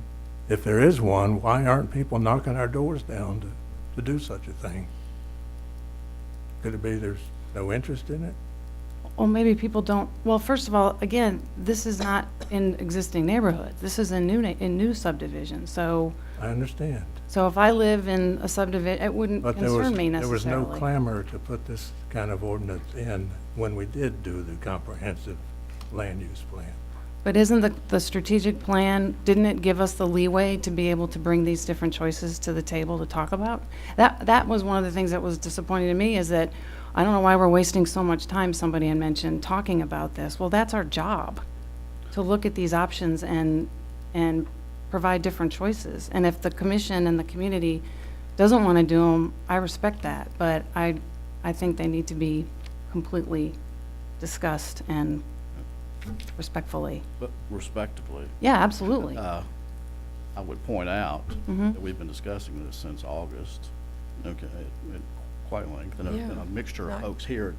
if there is one, why aren't people knocking our doors down to do such a thing? Could it be there's no interest in it? Well, maybe people don't, well, first of all, again, this is not in existing neighborhood. This is in new subdivision, so. I understand. So if I live in a subdivision, it wouldn't But concern me necessarily. there was no clamor to put this kind of ordinance in when we did do the comprehensive land use plan. But isn't the strategic plan, didn't it give us the leeway to be able to bring these different choices to the table to talk about? That was one of the things that was disappointing to me, is that I don't know why we're wasting so much time, somebody had mentioned, talking about this. Well, that's our job, to look at these options and provide different choices. And if the commission and the community doesn't want to do them, I respect that. But I think they need to be completely discussed and respectfully. But respectively, Yeah, absolutely. I would point out Mhm. that we've been discussing this since August, okay, at quite length, and a mixture of Right. folks here at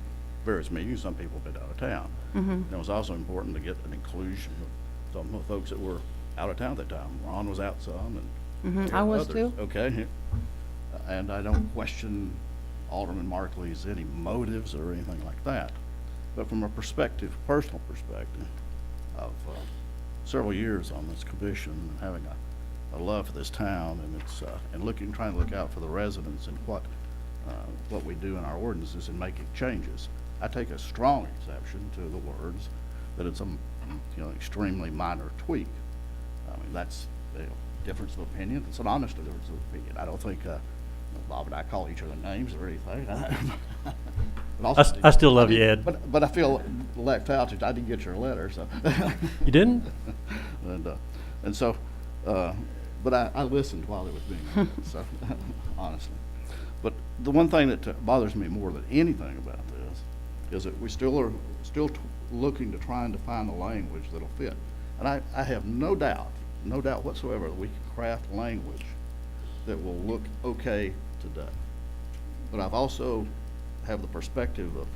various meetings. Some people have been out of town. Mhm. And it was also important to get an inclusion of some of the folks that were out of town at that time. Ron was out some, and Mhm, there I were was others, too. okay? And I don't question Alderman Markley's any motives or anything like that. But from a perspective, personal perspective, of several years on this commission, and having a love for this town, and it's and trying to look out for the residents and what we do in our ordinances and making changes, I take a strong exception to the words that it's a extremely minor tweak. I mean, that's a difference of opinion. It's an honest difference of opinion. I don't think Bob and I call each other names or anything. But also- I still love you, Ed. But I feel left out. I didn't get your letter, so. You didn't? And so, but I listened while it was being read, so, honestly. But the one thing that bothers me more than anything about this is that we still are looking to trying to find the language that'll fit. And I have no doubt whatsoever that we can craft language that will look okay today. But I've also have the perspective of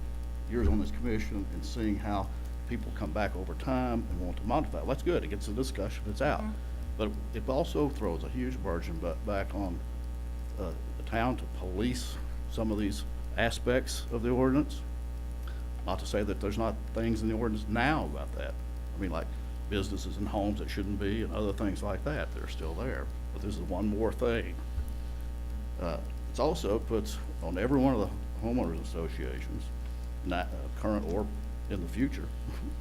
years on this commission and seeing how people come back over time and want to modify. Well, that's good. It gets the discussion. It's out. Mhm. But it also throws a huge burden back on the town to police some of these aspects of the ordinance. Not to say that there's not things in the ordinance now about that. I mean, like businesses and homes that shouldn't be and other things like that. They're still there. But this is one more thing. It also puts on every one of the homeowners associations, current or in the future,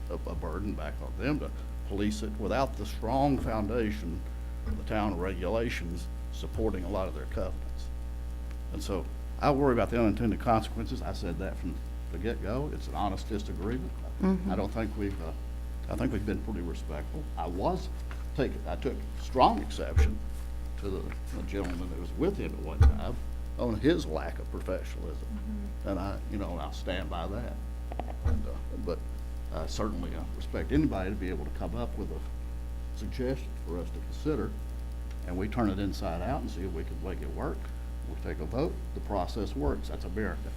a burden back on them to police it without the strong foundation of the town regulations supporting a lot of their covenants. And so I worry about the unintended consequences. I said that from the get-go. It's an honest disagreement. Mhm. I think we've been pretty respectful. I took strong exception to the gentleman that was with him at one time on his lack of professionalism. And I stand by that. And, but certainly I respect anybody to be able to come up with a suggestion for us to consider, and we turn it inside out and see if we can make it work. We'll take a vote. The process works. That's America.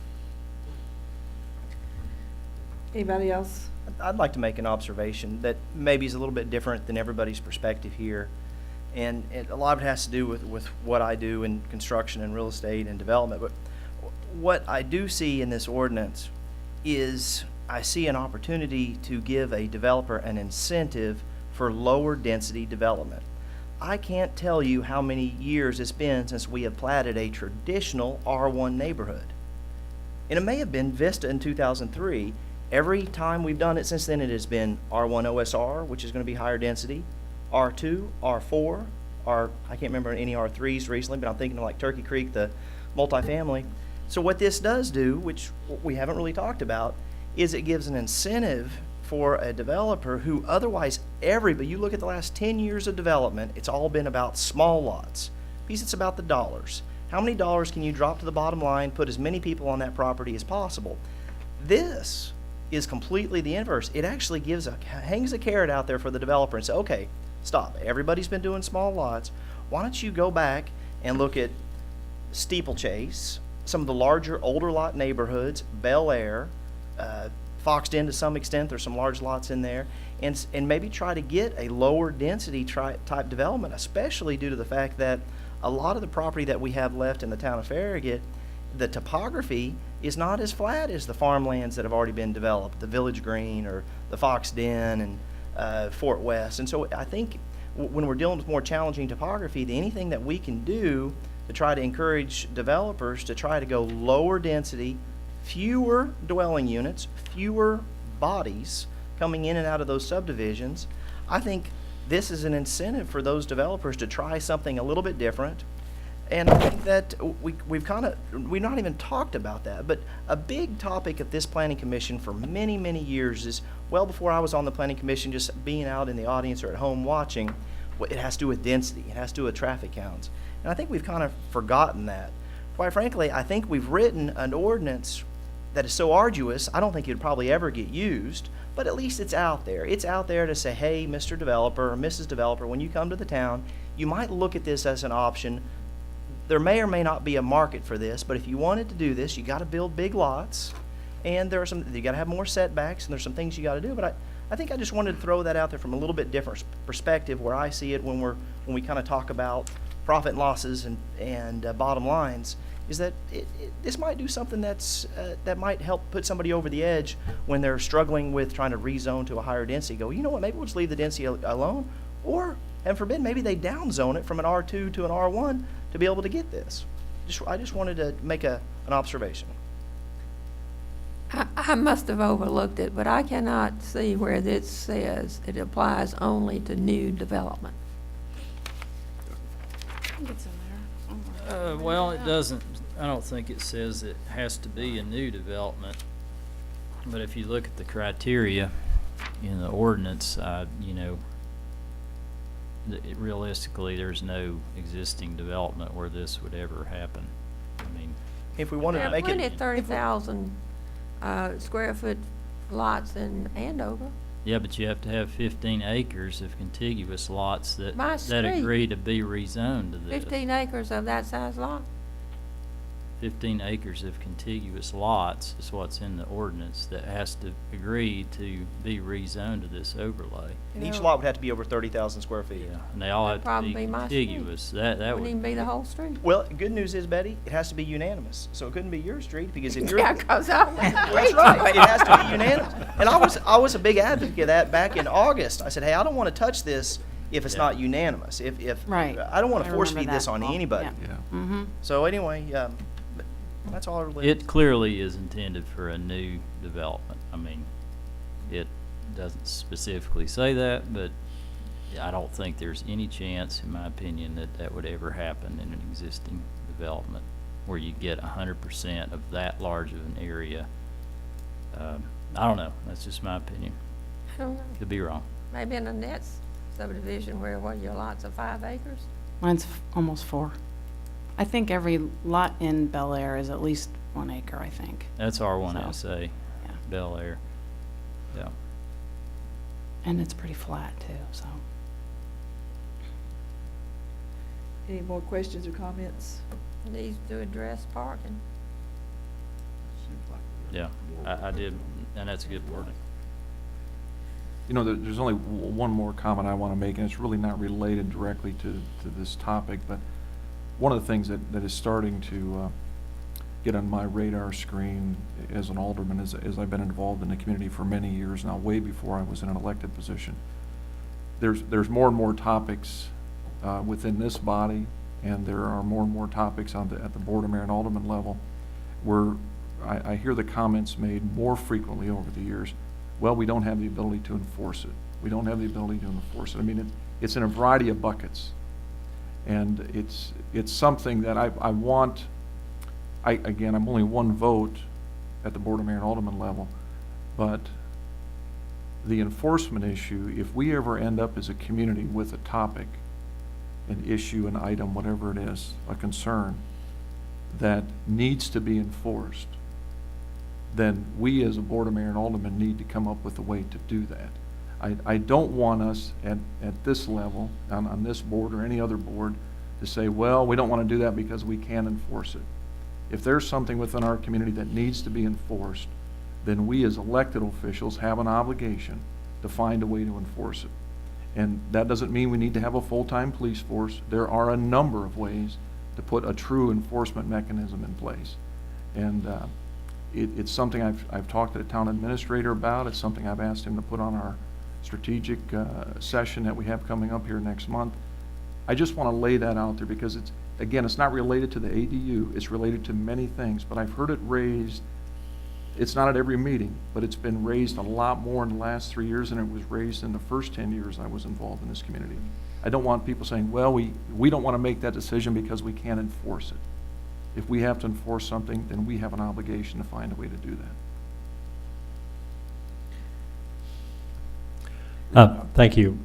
Anybody else? I'd like to make an observation that maybe is a little bit different than everybody's perspective here. And a lot of it has to do with what I do in construction and real estate and development. But what I do see in this ordinance is I see an opportunity to give a developer an incentive for lower density development. I can't tell you how many years it's been since we have platted a traditional R1 neighborhood. And it may have been Vista in 2003. Every time we've done it since then, it has been R1 OSR, which is going to be higher density, R2, R4, I can't remember any R3s recently, but I'm thinking of like Turkey Creek, the multifamily. So what this does do, which we haven't really talked about, is it gives an incentive for a developer who otherwise but you look at the last 10 years of development, it's all been about small lots. Because it's about the dollars. How many dollars can you drop to the bottom line, put as many people on that property as possible? This is completely the inverse. It actually hangs a carrot out there for the developer and say, okay, stop. Everybody's been doing small lots. Why don't you go back and look at Steeplechase, some of the larger, older lot neighborhoods, Bel Air, Foxed In to some extent, there's some large lots in there, and maybe try to get a lower density type development, especially due to the fact that a lot of the property that we have left in the town of Farragut, the topography is not as flat as the farmlands that have already been developed, the Village Green or the Foxed In and Fort West. And so I think when we're dealing with more challenging topography, anything that we can do to try to encourage developers to try to go lower density, fewer dwelling units, fewer bodies coming in and out of those subdivisions, I think this is an incentive for those developers to try something a little bit different. And I think that we've not even talked about that, but a big topic of this planning commission for many, many years is, well before I was on the planning commission, just being out in the audience or at home watching, it has to do with density, it has to do with traffic counts. And I think we've kind of forgotten that. Quite frankly, I think we've written an ordinance that is so arduous, I don't think it would probably ever get used, but at least it's out there. It's out there to say, hey, Mr. Developer or Mrs. Developer, when you come to the town, you might look at this as an option. There may or may not be a market for this, but if you wanted to do this, you got to build big lots, and you got to have more setbacks, and there's some things you got to do. But I think I just wanted to throw that out there from a little bit different perspective, where I see it when we kind of talk about profit and losses and bottom lines, is that this might do something that might help put somebody over the edge when they're struggling with trying to rezone to a higher density. Go, you know what? Maybe we'll just leave the density alone, or heaven forbid, maybe they downzone it from an R2 to an R1 to be able to get this. I just wanted to make an observation. I must have overlooked it, but I cannot see where this says it applies only to new development. Well, it doesn't, I don't think it says it has to be a new development. But if you look at the criteria in the ordinance, realistically, there's no existing development where this would ever happen. I mean, If we wanted to make Plenty it, of 30,000 square foot lots in Andover. yeah, but you have to have 15 acres of contiguous lots My that street. agree to be rezoned to this. 15 acres of that size lot. 15 acres of contiguous lots is what's in the ordinance that has to agree to be rezoned to this overlay. and each lot would have to be over 30,000 square feet. Yeah, and they all have to Probably be my street. contiguous. That Wouldn't even would, be the whole street. Well, good news is, Betty, it has to be unanimous, so it couldn't be your street, because if you're Yeah, 'cause I was That's right. It has to be unanimous. And I was a big advocate of that back in August. I said, hey, I don't want to touch this if it's not unanimous. If Right. I don't want to I force remember feed this that, on Paul. anybody. Yeah. Yeah. Mm-hmm. So anyway, but that's all I really. it clearly is intended for a new development. I mean, it doesn't specifically say that, but I don't think there's any chance, in my opinion, that would ever happen in an existing development where you get 100% of that large of an area. I don't know. That's just my opinion. I don't know. Could be wrong. Maybe in a next subdivision where your lots are 5 acres. Mine's almost 4. I think every lot in Bel Air is at least 1 acre, I think. That's R1 So, SA, yeah. Bel Air. Yeah. And it's pretty flat too, so. Any more questions or comments? Needs to address parking. Yeah, I did, and that's a good wording. You know, there's only one more comment I want to make, and it's really not related directly to this topic, but one of the things that is starting to get on my radar screen as an alderman is I've been involved in the community for many years now, way before I was in an elected position. There's more and more topics within this body, and there are more and more topics at the Board of Mayor and Alderman level where I hear the comments made more frequently over the years, well, we don't have the ability to enforce it. We don't have the ability to enforce it. I mean, it's in a variety of buckets. And it's something that I want, again, I'm only one vote at the Board of Mayor and Alderman level, but the enforcement issue, if we ever end up as a community with a topic, an issue, an item, whatever it is, a concern that needs to be enforced, then we as a Board of Mayor and Alderman need to come up with a way to do that. I don't want us at this level, on this board or any other board, to say, well, we don't want to do that because we can't enforce it. If there's something within our community that needs to be enforced, then we as elected officials have an obligation to find a way to enforce it. And that doesn't mean we need to have a full-time police force. There are a number of ways to put a true enforcement mechanism in place. And it's something I've talked to the town administrator about. It's something I've asked him to put on our strategic session that we have coming up here next month. I just want to lay that out there because it's not related to the ADU. It's related to many things, but I've heard it raised. It's not at every meeting, but it's been raised a lot more in the last 3 years than it was raised in the first 10 years I was involved in this community. I don't want people saying, well, we don't want to make that decision because we can't enforce it. If we have to enforce something, then we have an obligation to find a way to do that. Thank you.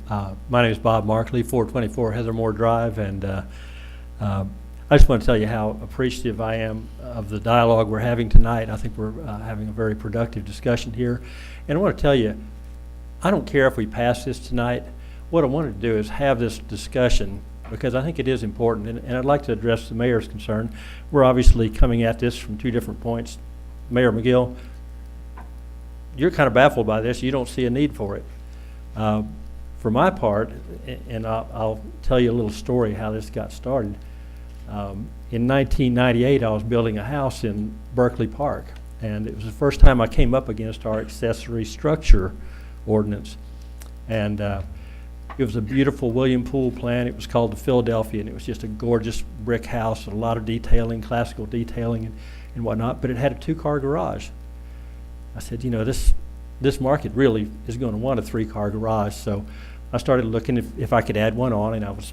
My name is Bob Markley, 424 Heathermore Drive, and I just want to tell you how appreciative I am of the dialogue we're having tonight. I think we're having a very productive discussion here. And I want to tell you, I don't care if we pass this tonight. What I wanted to do is have this discussion because I think it is important, and I'd like to address the mayor's concern. We're obviously coming at this from two different points. Mayor McGill, you're kind of baffled by this. You don't see a need for it. For my part, and I'll tell you a little story how this got started. In 1998, I was building a house in Berkeley Park, and it was the first time I came up against our accessory structure ordinance. And it was a beautiful William Poole plan. It was called the Philadelphia, and it was just a gorgeous brick house with a lot of detailing, classical detailing and whatnot, but it had a two-car garage. I said, you know, this market really is going to want a three-car garage. So I started looking if I could add one on, and I was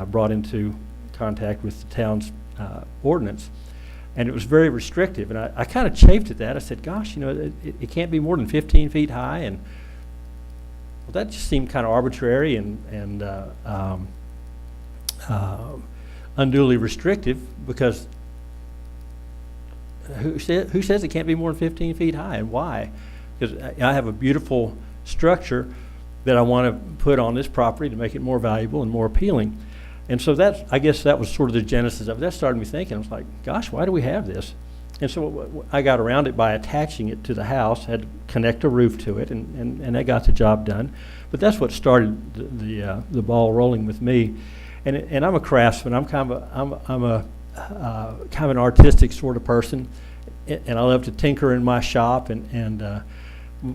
brought into contact with the town's ordinance. And it was very restrictive. And I kind of chafed at that. I said, gosh, you know, it can't be more than 15 feet high. And well, that just seemed kind of arbitrary and unduly restrictive because who says it can't be more than 15 feet high and why? Because I have a beautiful structure that I want to put on this property to make it more valuable and more appealing. And so I guess that was sort of the genesis of it. That started me thinking. I was like, gosh, why do we have this? And so I got around it by attaching it to the house, had to connect a roof to it, and that got the job done. But that's what started the ball rolling with me. And I'm a craftsman. I'm kind of an artistic sort of person, and I love to tinker in my shop. And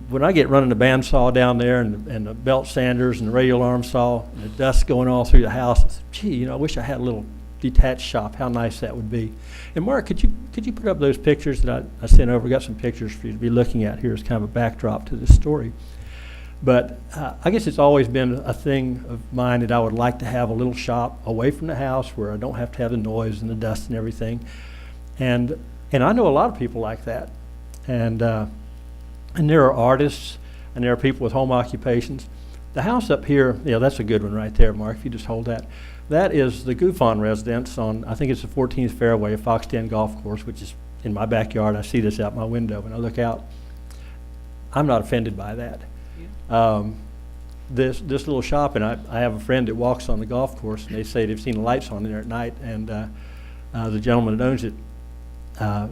when I get running the bandsaw down there and the belt sanders and the radial arm saw and the dust going all through the house, I said, gee, you know, I wish I had a little detached shop. How nice that would be. And Mark, could you put up those pictures that I sent over? Got some pictures for you to be looking at here as kind of a backdrop to this story. But I guess it's always been a thing of mine that I would like to have a little shop away from the house where I don't have to have the noise and the dust and everything. And I know a lot of people like that. And there are artists and there are people with home occupations The house up here, yeah, that's a good one right there, Mark, if you just hold that. That is the Goof-On residence on, I think it's the 14th fairway of Fox Den Golf Course, which is in my backyard. I see this out my window when I look out. I'm not offended by that. This little shop, and I have a friend that walks on the golf course, and they say they've seen the lights on there at night, and the gentleman that owns it,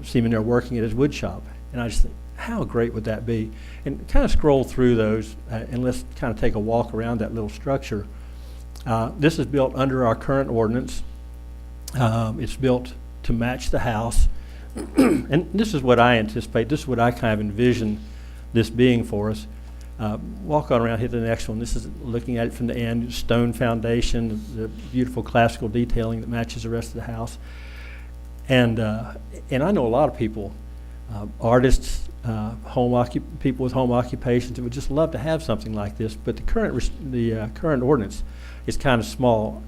see him in there working at his wood shop. And I just think, how great would that be? And kind of scroll through those, and let's kind of take a walk around that little structure. This is built under our current ordinance. It's built to match the house. And this is what I anticipate, this is what I kind of envision this being for us. Walk on around, hit the next one. This is looking at it from the end, stone foundation, the beautiful classical detailing that matches the rest of the house. And I know a lot of people, artists, people with home occupations that would just love to have something like this, but the current ordinance is kind of small.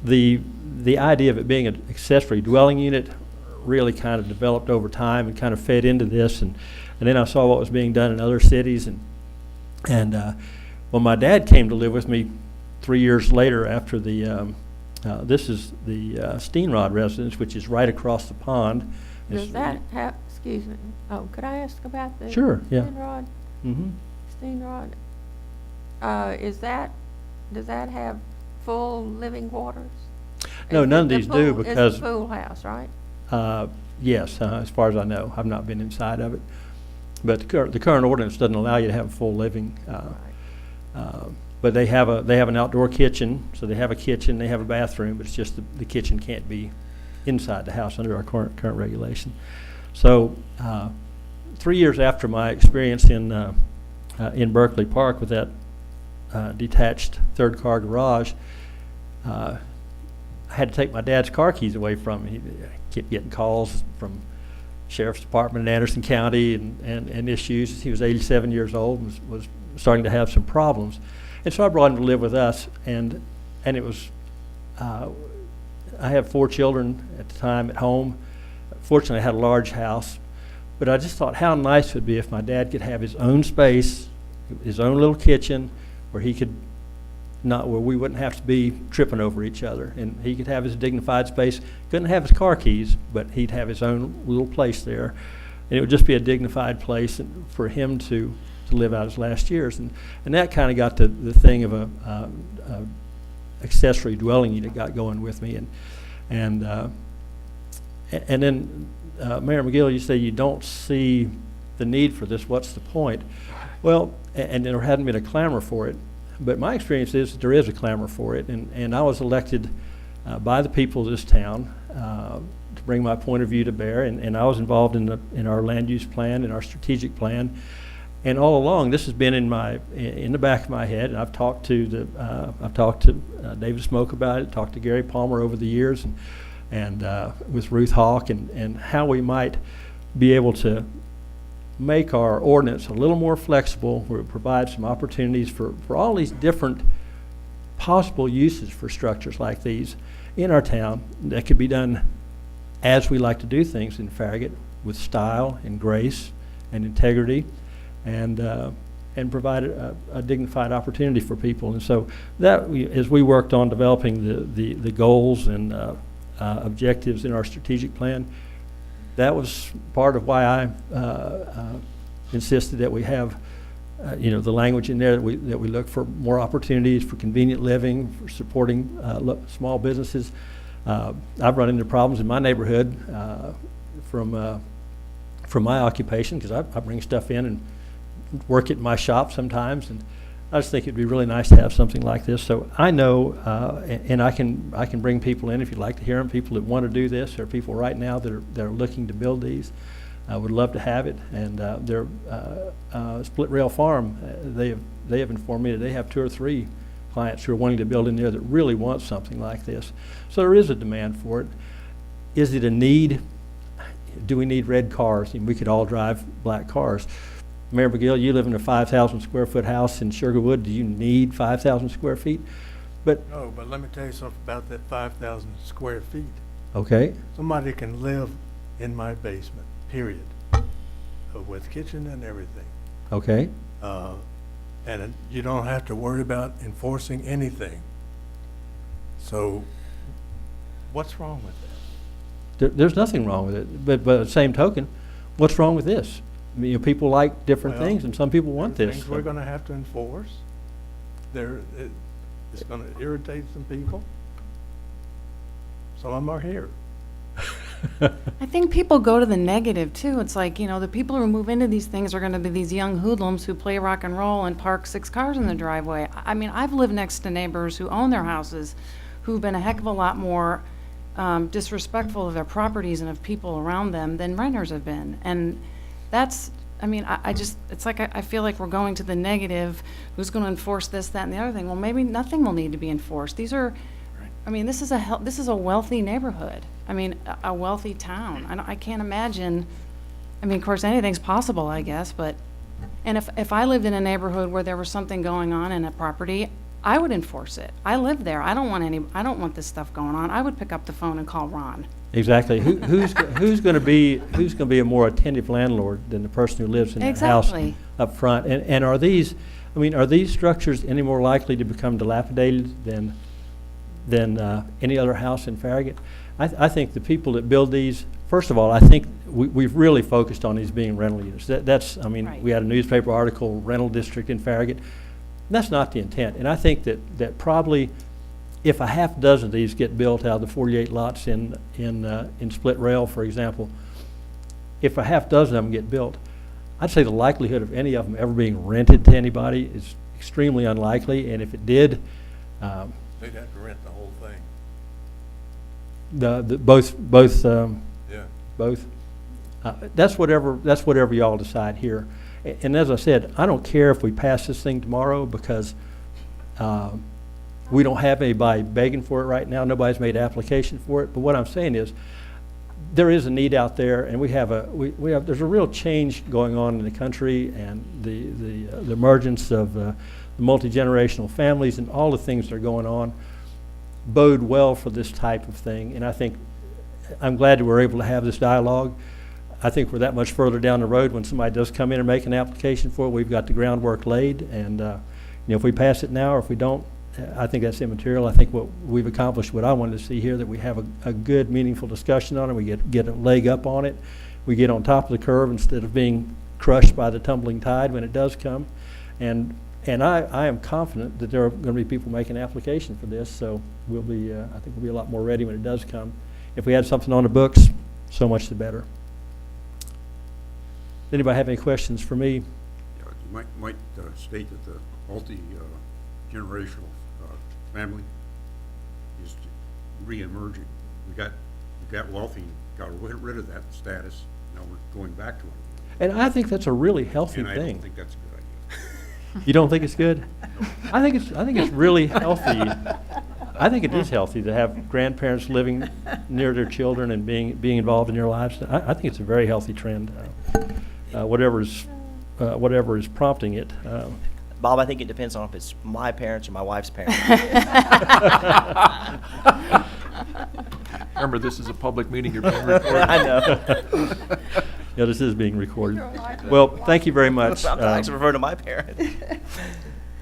The idea of it being an accessory dwelling unit really kind of developed over time and kind of fed into this, and then I saw what was being done in other cities, and when my dad came to live with me 3 years later after this is the Steenrod residence, which is right across the pond. Does that have, excuse me, oh, could I ask about the Sure, yeah. Steenrod? Mm-hmm. Steenrod. Does that have full living quarters? No, Is none of the these do pool- because. It's a pool house, right? Yes, as far as I know. I've not been inside of it. But the current ordinance doesn't allow you to have full living. But they have an outdoor kitchen, so they have a kitchen, they have a bathroom, but it's just the kitchen can't be inside the house under our current regulation. So 3 years after my experience in Berkeley Park with that detached third car garage, I had to take my dad's car keys away from him. He kept getting calls from Sheriff's Department in Anderson County and issues. He was 87 years old and was starting to have some problems. And so I brought him to live with us, and it was, I have 4 children at the time at home. Fortunately, I had a large house, but I just thought how nice it would be if my dad could have his own space, his own little kitchen, where he could where we wouldn't have to be tripping over each other, and he could have his dignified space. Couldn't have his car keys, but he'd have his own little place there, and it would just be a dignified place for him to live out his last years, and that kind of got the thing of a accessory dwelling unit got going with me, and then Mayor McGill, you say you don't see the need for this. What's the point? Well, and there hadn't been a clamor for it. But my experience is that there is a clamor for it, and I was elected by the people of this town to bring my point of view to bear, and I was involved in our land use plan and our strategic plan, and all along this has been in the back of my head. And I've talked to David Smoke about it, talked to Gary Palmer over the years, and with Ruth Hawk, and how we might be able to make our ordinance a little more flexible, where it provides some opportunities for all these different possible uses for structures like these in our town that could be done as we like to do things in Farragut, with style and grace and integrity, and provide a dignified opportunity for people. And so that, as we worked on developing the goals and objectives in our strategic plan, that was part of why I insisted that we have, the language in there that we look for more opportunities for convenient living, for supporting small businesses. I've run into problems in my neighborhood from my occupation, because I bring stuff in and work it in my shop sometimes, and I just think it'd be really nice to have something like this. So I know, and I can bring people in if you'd like to hear them, people that want to do this. There are people right now that are looking to build these. I would love to have it. And they're Split Rail Farm. They have informed me that they have 2 or 3 clients who are wanting to build in there that really want something like this. So there is a demand for it. Is it a need? Do we need red cars? And we could all drive black cars. Mayor McGill, you live in a 5,000 square foot house in Sugarwood. Do you need 5,000 square feet? No, but let me tell you something about that 5,000 square feet. Okay. Somebody can live in my basement, period, with kitchen and everything. Okay. and you don't have to worry about enforcing anything. So what's wrong with that? There's nothing wrong with it, but by the same token, what's wrong with this? I mean, people like different Well, things, and some people want this. Things we're gonna have to enforce. It's gonna irritate some people. Some of them are here. I think people go to the negative too. It's like, you know, the people who move into these things are going to be these young hoodlums who play rock and roll and park 6 cars in the driveway. I mean, I've lived next to neighbors who own their houses who've been a heck of a lot more disrespectful of their properties and of people around them than renters have been. And that's, I mean, I just, it's like I feel like we're going to the negative. Who's going to enforce this, that, and the other thing? Well, maybe nothing will need to be enforced. These are, I mean, this is a wealthy neighborhood. I mean, a wealthy town. I can't imagine, I mean, of course, anything's possible, I guess, but, and if I lived in a neighborhood where there was something going on in a property, I would enforce it. I live there. I don't want this stuff going on. I would pick up the phone and call Ron. Exactly. Who's going to be a more attentive landlord than the person who lives in that house Exactly. up front? And are these structures any more likely to become dilapidated than any other house in Farragut? I think the people that build these, first of all, I think we've really focused on these being rental units. I mean, Right. we had a newspaper article, rental district in Farragut. That's not the intent. And I think that probably if a half dozen of these get built out of the 48 lots in Split Rail, for example, if a half dozen of them get built, I'd say the likelihood of any of them ever being rented to anybody is extremely unlikely. And if it did, They'd have to rent the whole thing. Both. That's whatever y'all decide here. And as I said, I don't care if we pass this thing tomorrow because we don't have anybody begging for it right now. Nobody's made application for it. But what I'm saying is, there is a need out there, and there's a real change going on in the country, and the emergence of the multi-generational families and all the things that are going on bode well for this type of thing. And I think I'm glad that we're able to have this dialogue. I think we're that much further down the road when somebody does come in and make an application for it. We've got the groundwork laid, and if we pass it now or if we don't, I think that's immaterial. I think what we've accomplished, what I wanted to see here, that we have a good, meaningful discussion on it. We get a leg up on it. We get on top of the curve instead of being crushed by the tumbling tide when it does come. And I am confident that there are going to be people making application for this, so I think we'll be a lot more ready when it does come. If we had something on the books, so much the better. Does anybody have any questions for me? You might state that the multi-generational family is re-emerging. We got wealthy, got rid of that status. Now we're going back to it. And I think that's a really healthy And I thing. don't think that's a good idea. You don't think it's good? I think it's really healthy. I think it is healthy to have grandparents living near their children and being involved in their lives. I think it's a very healthy trend. Whatever is prompting it. Bob, I think it depends on if it's my parents or my wife's parents. Remember, this is a public meeting, you're being recorded. I know. Yeah, this is being recorded. Well, thank you very much. I'm actually referring to my parents.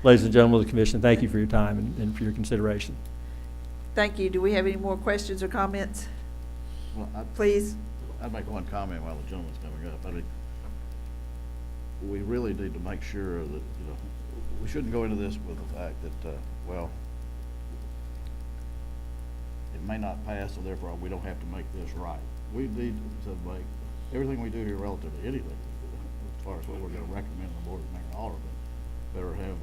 Ladies and gentlemen of the commission, thank you for your time and for your consideration. Thank you. Do we have any more questions or comments? Well, Please. I'd make one comment while the gentleman's coming up. I think we really need to make sure that, we shouldn't go into this with the fact that, it may not pass, so therefore we don't have to make this right. We need to make everything we do here relative to anything, as far as what we're going to recommend the board of making all of it, better have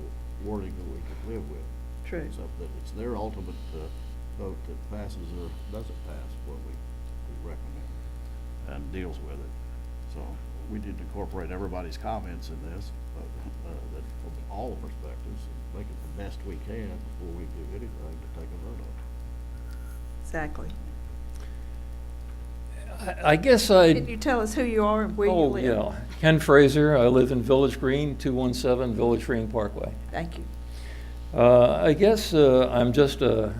wording that we can live with. True. So that it's their ultimate vote that passes or doesn't pass what we recommend and deals with it. So we need to incorporate everybody's comments in this, that from all perspectives, and make it the best we can before we do anything to take a vote on it. Exactly. I guess Can you tell us who you are and where you live? yeah. Ken Fraser. I live in Village Green, 217 Village Green Parkway. Thank you. I guess I'm just I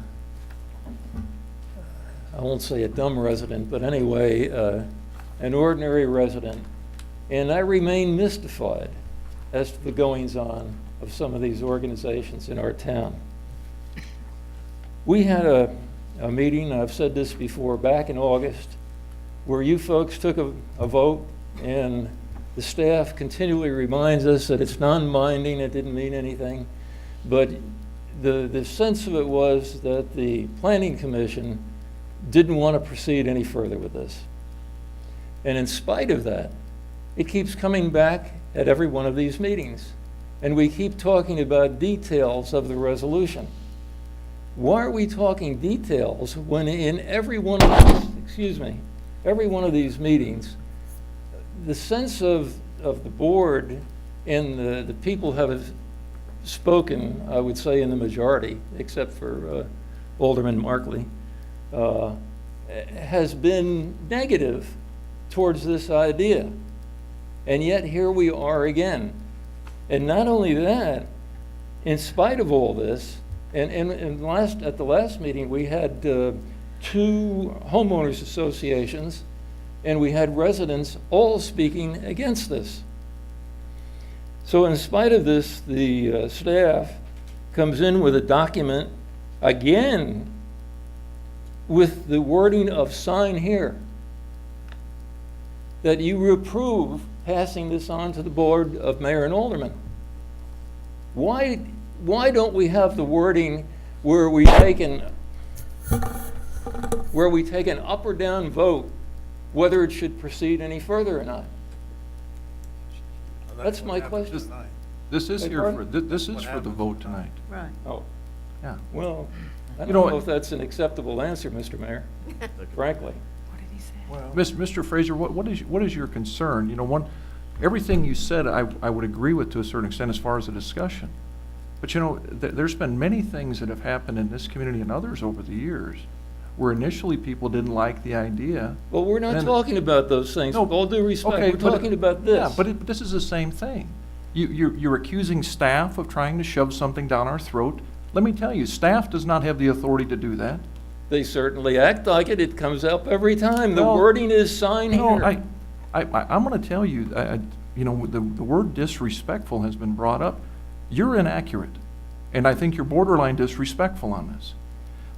won't say a dumb resident, but anyway, an ordinary resident. And I remain mystified as to the goings-on of some of these organizations in our town. We had a meeting, I've said this before, back in August, where you folks took a vote, and the staff continually reminds us that it's non-binding, it didn't mean anything. But the sense of it was that the Planning Commission didn't want to proceed any further with this. And in spite of that, it keeps coming back at every one of these meetings. And we keep talking about details of the resolution. Why are we talking details when in every one of these meetings, the sense of the board and the people have spoken, I would say in the majority, except for Alderman Markley, has been negative towards this idea. And yet here we are again. And not only that, in spite of all this, and at the last meeting we had 2 homeowners associations, and we had residents all speaking against this. So in spite of this, the staff comes in with a document, again, with the wording of sign here, that you approve passing this on to the Board of Mayor and Aldermen. Why don't we have the wording where we take an up or down vote whether it should proceed any further or not? That's my question. This is Beg here pardon? for, this is for the vote tonight. Right. Oh, Yeah. well, I You don't know know what- if that's an acceptable answer, Mr. Mayor, frankly. Mr. Fraser, what is your concern? You know, everything you said, I would agree with to a certain extent as far as the discussion. But you know, there's been many things that have happened in this community and others over the years where initially people didn't like the idea. Well, we're not Then- talking about those things, No, with all due respect. okay, We're but- talking about this. Yeah, but this is the same thing. You're accusing staff of trying to shove something down our throat. Let me tell you, staff does not have the authority to do that. They certainly act like it. It comes up every time. The No. wording is sign No, here. I'm going to tell you, you know, the word disrespectful has been brought up. You're inaccurate, and I think you're borderline disrespectful on this,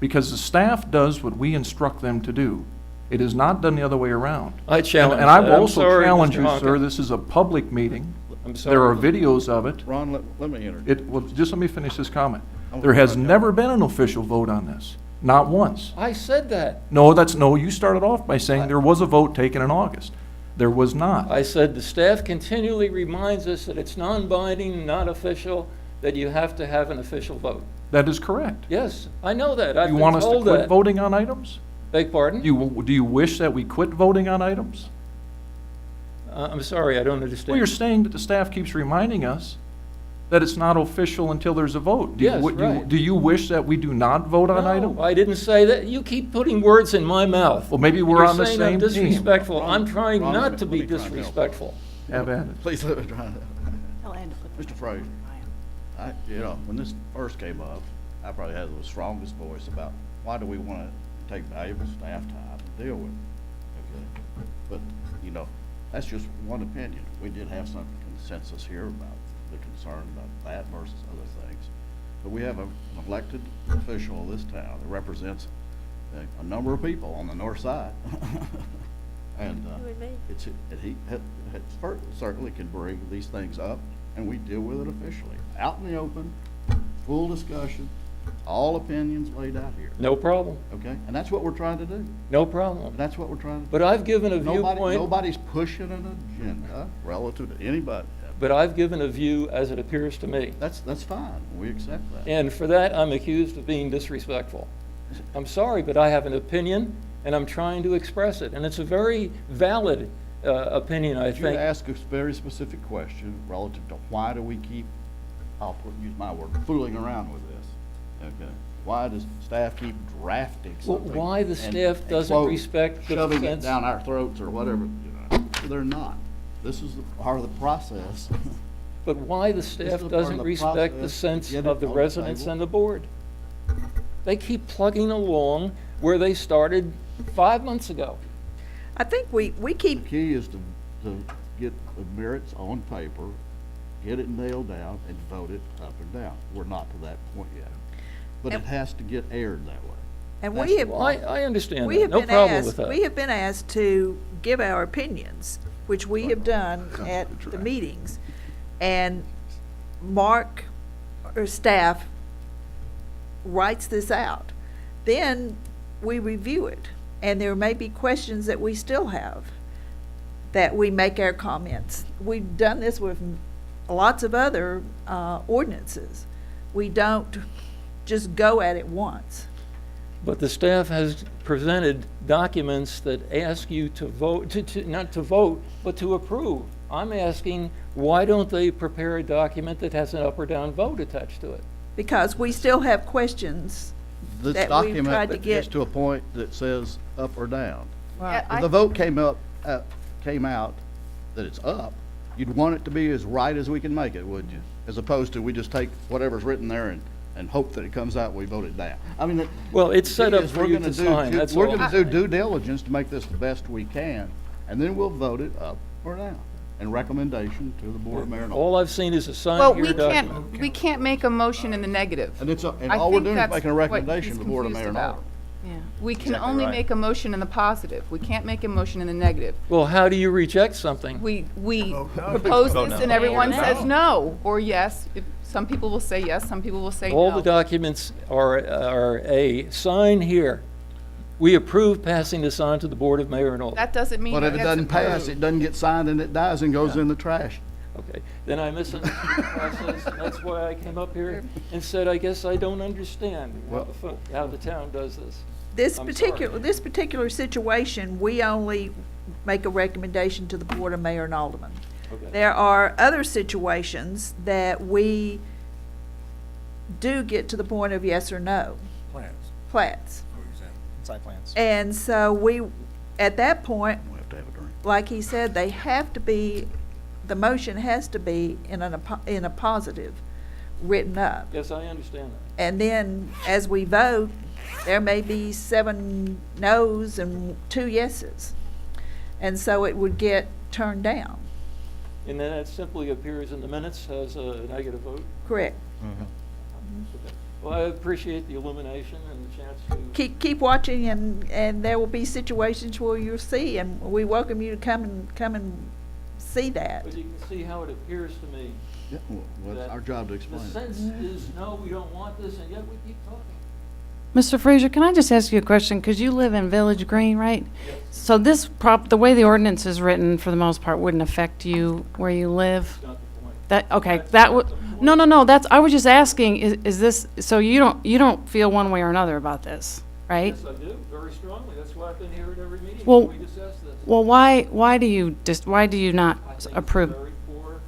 because the staff does what we instruct them to do. It is not done the other way around. I challenge And I that. will I'm also sorry, challenge Mr. you, Honka. sir, this is a public meeting. I'm sorry. There are videos of it. Ron, let me interject. Well, just let me finish this comment. I'm There has gonna- never been an official vote on this, not once. I said that. No, you started off by saying there was a vote taken in August. There was not. I said the staff continually reminds us that it's non-binding, not official, that you have to have an official vote. That is correct. Yes, I know that. I've You been want us to told quit that. voting on items? Beg pardon? Do you wish that we quit voting on items? I'm sorry, I don't Well, understand. you're saying that the staff keeps reminding us that it's not official until there's a vote. Yes, right. Do you wish that we do not vote on items? No, I didn't say that. You keep putting words in my mouth. Well, maybe we're You're on the saying I'm same team. disrespectful. I'm trying Ron, not to let be me try and help. disrespectful. Have at it. Please let me try Mr. Fraser, when this first came up, I probably had the strongest voice about why do we want to take valuable staff time to deal with it? Okay. But, that's just one opinion. We did have some consensus here about the concern about that versus other things. But we have an elected official of this town that represents a number of people on the north side. And he certainly can bring these things up, and we deal with it officially, out in the open, full discussion, all opinions laid out here. No problem. Okay, and that's what we're trying to do. No problem. That's what we're trying to do. But I've given a viewpoint. Nobody's pushing an agenda relative to anybody. But I've given a view as it appears to me. That's fine. We accept that. And for that, I'm accused of being disrespectful. I'm sorry, but I have an opinion, and I'm trying to express it. And it's a very valid opinion, I You think. ask a very specific question relative to why do we keep, use my word, fooling around with this. Okay. Why does staff keep drafting Well, something? why the and- staff and, doesn't quote, respect the shoving it sense- down our throats or whatever, They're not. This is part of the process. But why the This is staff a part of doesn't the respect the process to sense get it of the on residents table. and the board? They keep plugging along where they started 5 months ago. I think we The keep, key is to get the merits on paper, hit it and nail down and vote it up or down. We're not to that point yet. But it has to get aired that way. And That's we the have, Well, I understand we that, have no been problem with asked, that. we have been asked to give our opinions, which we have done at the meetings. And Mark or staff writes this out. Then we review it, and there may be questions that we still have, that we make our comments. We've done this with lots of other ordinances. We don't just go at it once. But the staff has presented documents that ask you to vote, not to vote, but to approve. I'm asking, why don't they prepare a document that has an up or down vote attached to it? Because we still have questions This that we've tried document to gets get. to a point that says up or down. Yeah, If the vote came out that it's up, you'd want it to be as right as we can make it, wouldn't you? As opposed to we just take whatever's written there and hope that it comes out, we vote it down. I mean, Well, it's set up is for we're you gonna to do sign, ju- that's We're all. gonna do due diligence to make this the best we can, and then we'll vote it up or down, and recommendation to the Board of Mayor and all. All I've seen is a sign Well, here we document. can't make a motion in the negative. And it's, and I all we're think doing is that's making a what recommendation he's to the Board of confused Mayor and about. all. Yeah. We can Exactly only right. make a motion in the positive. We can't make a motion in the negative. Well, how do you reject something? We propose Vote this no. and everyone No. says no, or yes. If some people will say yes, some people will say All the no. documents are a sign here. We approve passing this on to the Board of Mayor and all. That doesn't mean But it if it gets doesn't pass, approved. it doesn't get signed and it dies and goes in the trash. Okay, then I misunderstood the process, and that's why I came up here and said, I guess I don't understand how the town does this. This I'm particular situation, we only make a recommendation to the Board of Mayor and Alderman. Okay. There are other situations that we do get to the point of yes or no. Plats. Site plans. And so we, at that point, We have to have a drink. like he said, they have to be, the motion has to be in a positive, written up. Yes, I understand that. And then as we vote, there may be 7 noes and 2 yeses. And so it would get turned down. And then it simply appears in the minutes as a negative vote? Correct. Okay. Well, I appreciate the illumination and the chance to. Keep watching, and there will be situations where you'll see, and we welcome you to come and see that. But you can see how it appears to me. Yeah, well, it's that our job to The explain it. sense is, no, we don't want this, and yet we keep talking. Mr. Frazier, can I just ask you a question? Because you live in Village Green, right? So this the way the ordinance is written, for the most part, wouldn't affect you where you live? That's not the point. That, okay, That's that not would, the point. no, that's, I was just asking, is this, so you don't feel one way or another about this, right? Yes, I do, very strongly. That's why I've been here at every meeting Well- when we discuss this. Well, why do you not I think it's a approve? very poor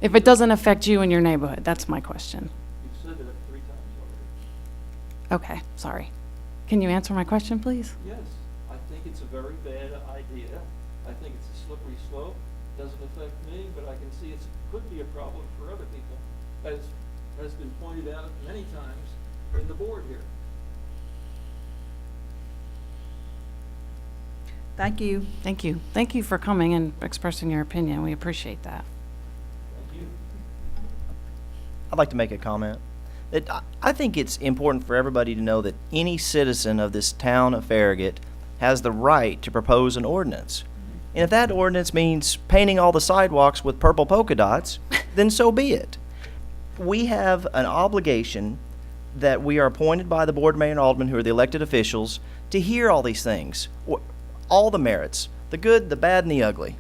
If idea. it doesn't affect you and your neighborhood, that's my question. You've said that 3 times already. Okay, sorry. Can you answer my question, please? Yes, I think it's a very bad idea. I think it's a slippery slope. Doesn't affect me, but I can see it could be a problem for other people, as has been pointed out many times in the board here. Thank you. Thank you. Thank you for coming and expressing your opinion. We appreciate that. Thank you. I'd like to make a comment. I think it's important for everybody to know that any citizen of this town of Farragut has the right to propose an ordinance. And if that ordinance means painting all the sidewalks with purple polka dots, then so be it. We have an obligation that we are appointed by the Board of Mayor and Aldermen, who are the elected officials, to hear all these things, all the merits, the good, the bad, and the ugly.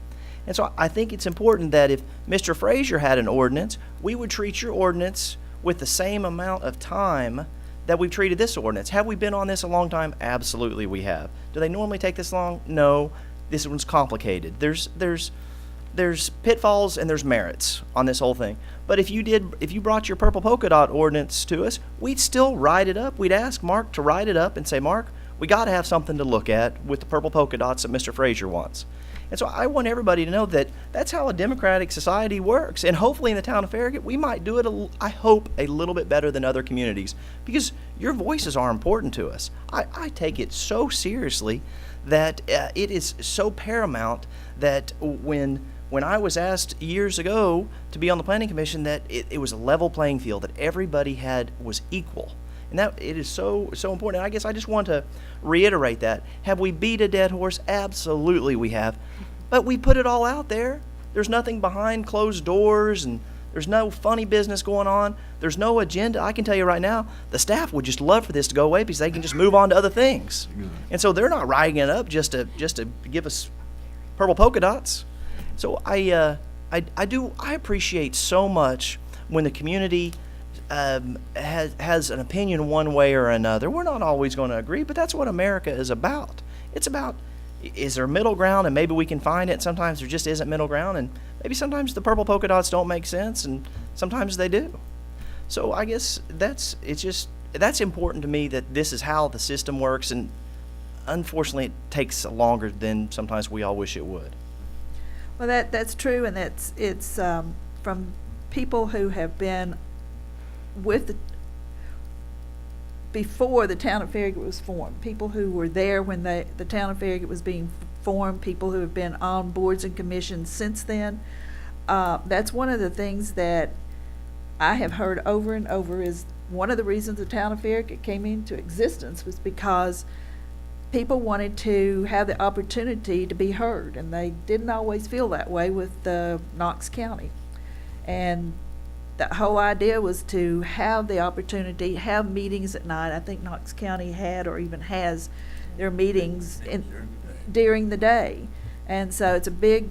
And so I think it's important that if Mr. Frazier had an ordinance, we would treat your ordinance with the same amount of time that we've treated this ordinance. Have we been on this a long time? Absolutely we have. Do they normally take this long? No. This one's complicated. There's pitfalls and there's merits on this whole thing. But if you brought your purple polka dot ordinance to us, we'd still write it up. We'd ask Mark to write it up and say, Mark, we got to have something to look at with the purple polka dots that Mr. Frazier wants. And so I want everybody to know that that's how a democratic society works. And hopefully in the town of Farragut, we might do it, I hope, a little bit better than other communities, because your voices are important to us. I take it so seriously that it is so paramount that when when I was asked years ago to be on the planning commission, that it was a level playing field, that everybody was equal. And that it is so important. And I guess I just want to reiterate that. Have we beat a dead horse? Absolutely we have. But we put it all out there. There's nothing behind closed doors, and there's no funny business going on. There's no agenda. I can tell you right now, the staff would just love for this to go away because they can just move on to other things. And so they're not writing it up just to give us purple polka dots. So I appreciate so much when the community has an opinion one way or another. We're not always going to agree, but that's what America is about. It's about, is there middle ground, and maybe we can find it. Sometimes there just isn't middle ground, and maybe sometimes the purple polka dots don't make sense, and sometimes they do. So I guess that's important to me, that this is how the system works, and unfortunately it takes longer than sometimes we all wish it would. Well, that's true, and it's from people who have been with before the town of Farragut was formed, people who were there when the town of Farragut was being formed, people who have been on boards and commissions since then. That's one of the things that I have heard over and over, is one of the reasons the town of Farragut came into existence was because people wanted to have the opportunity to be heard, and they didn't always feel that way with Knox County. And the whole idea was to have the opportunity, have meetings at night. I think Knox County had, or even has, their meetings during the day. And so it's a big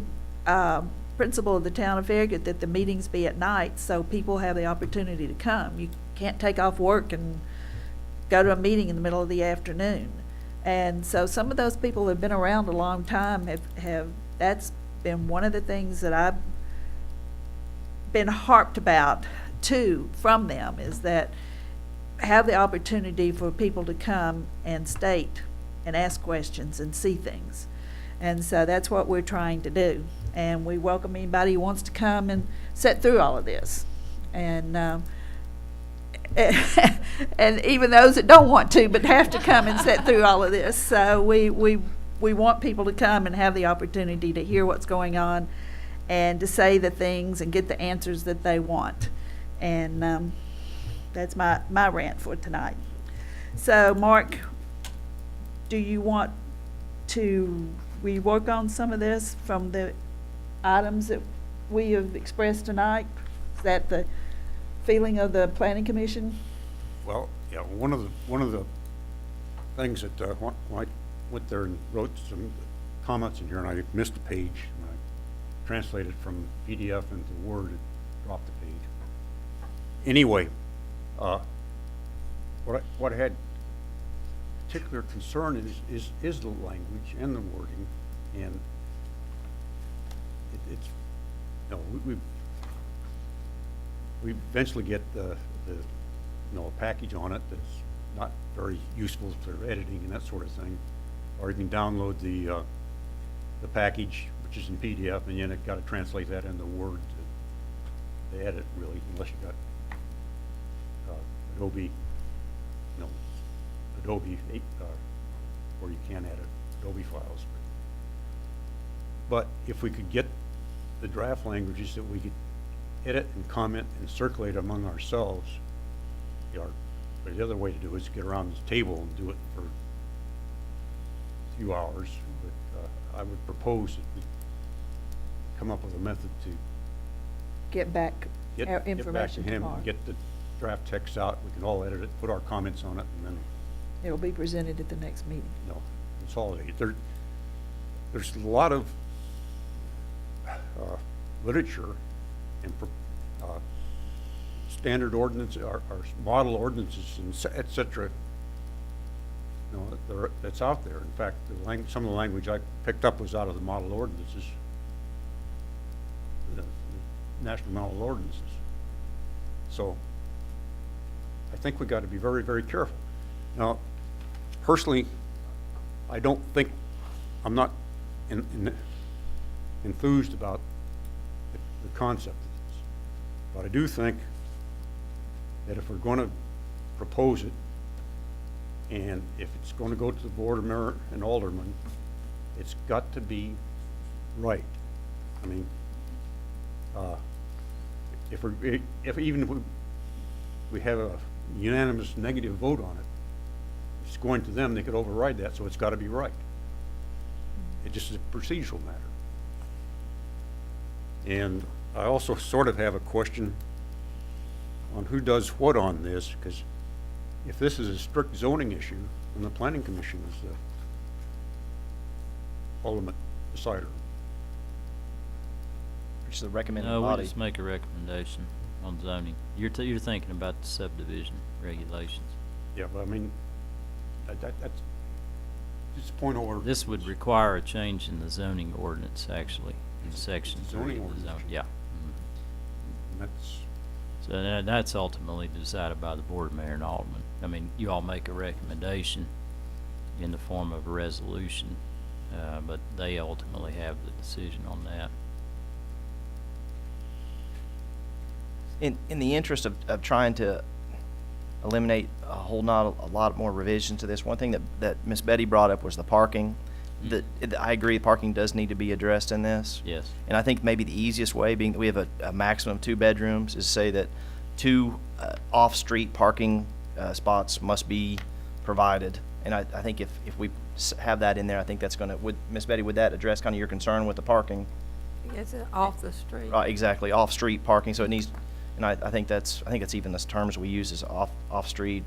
principle of the town of Farragut that the meetings be at night, so people have the opportunity to come. You can't take off work and go to a meeting in the middle of the afternoon. And so some of those people have been around a long time, have that's been one of the things that I've been harped about too from them, is that have the opportunity for people to come and state and ask questions and see things. And so that's what we're trying to do. And we welcome anybody who wants to come and sit through all of this. And and even those that don't want to but have to come and sit through all of this. So we want people to come and have the opportunity to hear what's going on and to say the things and get the answers that they want. And that's my rant for tonight. So Mark, do you want to rework on some of this from the items that we have expressed tonight? Is that the feeling of the Planning Commission? Well, yeah, one of the things that when I went there and wrote some comments in here, and I missed a page when I translated from PDF into Word, it dropped the page. Anyway, what I had particular concern is the language and the wording, and it's, you know, we eventually get the a package on it that's not very useful for editing and that sort of thing, or you can download the package, which is in PDF, and then it got to translate that into Word to edit, really, unless you got Adobe, Adobe, where you can edit Adobe files. But if we could get the draft languages that we could edit and comment and circulate among ourselves, the other way to do it is get around this table and do it for a few hours. But I would propose that we come up with a method to Get back our information get back to him, tomorrow. get the draft text out. We can all edit it, put our comments on it, and then It'll be presented at the next meeting. consolidate. There's a lot of literature and standard ordinances, or model ordinances, and et cetera, that's out there. In fact, some of the language I picked up was out of the model ordinances, the national model ordinances. So I think we got to be very, very careful. Now, personally, I'm not enthused about the concept of this, but I do think that if we're going to propose it, and if it's going to go to the Board of Mayor and Aldermen, it's got to be right. I mean, if even if we have a unanimous negative vote on it, it's going to them, they could override that, so it's got to be right. It just is a procedural matter. And I also sort of have a question on who does what on this, because if this is a strict zoning issue, then the planning commission is the ultimate decider. Which is the recommended No, we body. just make a recommendation on zoning. You're thinking about the subdivision regulations. Yeah, but I mean, that's just a point of order. This would require a change in the zoning ordinance, actually, in section 3 Zoning of the zone. ordinance. Yeah. And that's, So that's ultimately decided by the board, mayor, and alderman. I mean, you all make a recommendation in the form of a resolution, but they ultimately have the decision on that. In the interest of trying to eliminate a lot more revisions to this, one thing that Miss Betty brought up was the parking. I agree, parking does need to be addressed in this. Yes. And I think maybe the easiest way, being that we have a maximum of 2 bedrooms, is say that 2 off-street parking spots must be provided. And I think if we have that in there, I think that's going to, Miss Betty, would that address kind of your concern with the parking? It's off the street. Right, exactly, off-street parking, so it needs, and I think that's even the terms we use is off-street.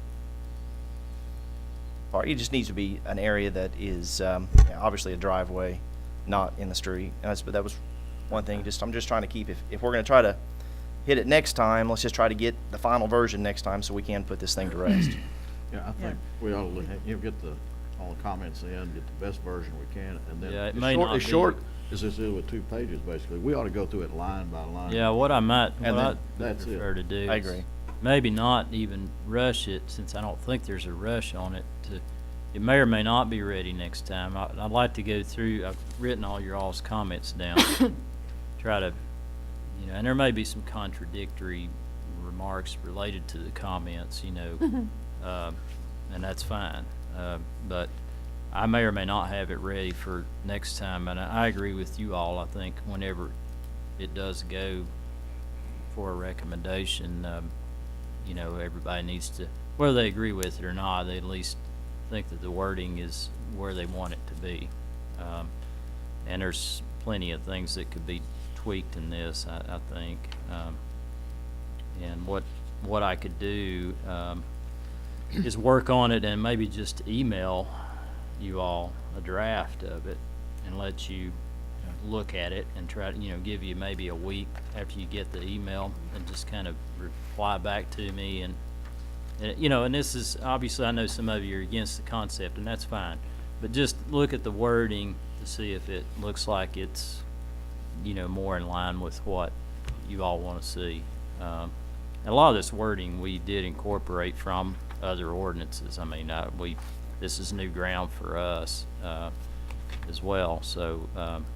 It just needs to be an area that is, obviously a driveway, not in the street. And that was one thing, I'm just trying to keep, if we're gonna try to hit it next time, let's just try to get the final version next time so we can put this thing to rest. Yeah, I think we ought to look at, get all the comments in, get the best version we can, and then. Yeah, it it's may short- not It's be- short, as this is with 2 pages, basically. We ought to go through it line by line. Yeah, what I might, And what then I'd that's it. prefer to do I is agree. maybe not even rush it, since I don't think there's a rush on it. It may or may not be ready next time. I'd like to go through, I've written all your all's comments down, try to, and there may be some contradictory remarks related to the comments, and that's fine. But I may or may not have it ready for next time, and I agree with you all. I think whenever it does go for a recommendation, everybody needs to, whether they agree with it or not, they at least think that the wording is where they want it to be. And there's plenty of things that could be tweaked in this, I think. And what I could do is work on it and maybe just email you all a draft of it and let you look at it and try to, give you maybe a week after you get the email and just kind of reply back to me. And this is, obviously I know some of you are against the concept, and that's fine, but just look at the wording to see if it looks like it's, more in line with what you all want to see. And a lot of this wording we did incorporate from other ordinances. I mean, this is new ground for us as well. So,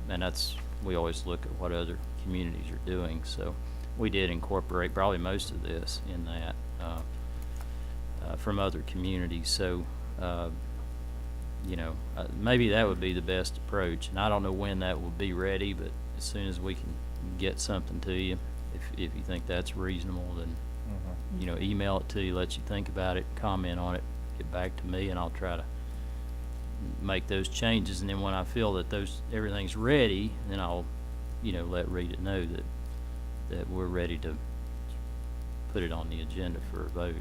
and we always look at what other communities are doing. So we did incorporate probably most of this in that from other communities. So, maybe that would be the best approach. And I don't know when that will be ready, but as soon as we can get something to you, if you think that's reasonable, then email it to you, let you think about it, comment on it, get back to me, and I'll try to make those changes. And then when I feel that everything's ready, then I'll let Rita know that we're ready to put it on the agenda for a vote.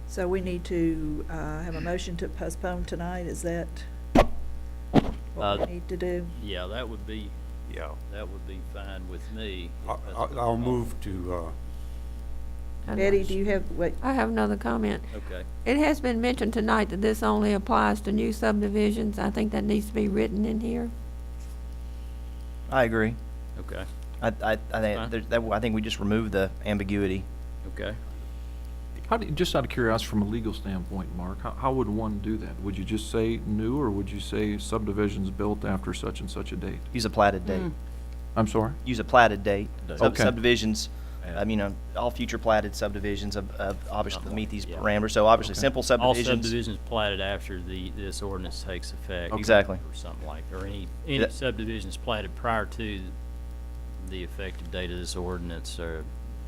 So we need to have a motion to postpone tonight, is that what we need to do? Yeah, that would be yeah, fine with me. I'll move to, Betty, do you have, what, I have another comment. Okay. It has been mentioned tonight that this only applies to new subdivisions. I think that needs to be written in here. I agree. Okay. I think we just remove the ambiguity. Okay. How do you, just out of curiosity, from a legal standpoint, Mark, how would one do that? Would you just say new, or would you say subdivisions built after such and such a date? Use a platted date. I'm sorry? Use a platted date. Okay. Subdivisions, all future platted subdivisions of obviously meet these parameters. So obviously, simple All subdivisions. subdivisions platted after this ordinance takes effect. Exactly. Or something like, or any That- subdivisions platted prior to the effective date of this ordinance Are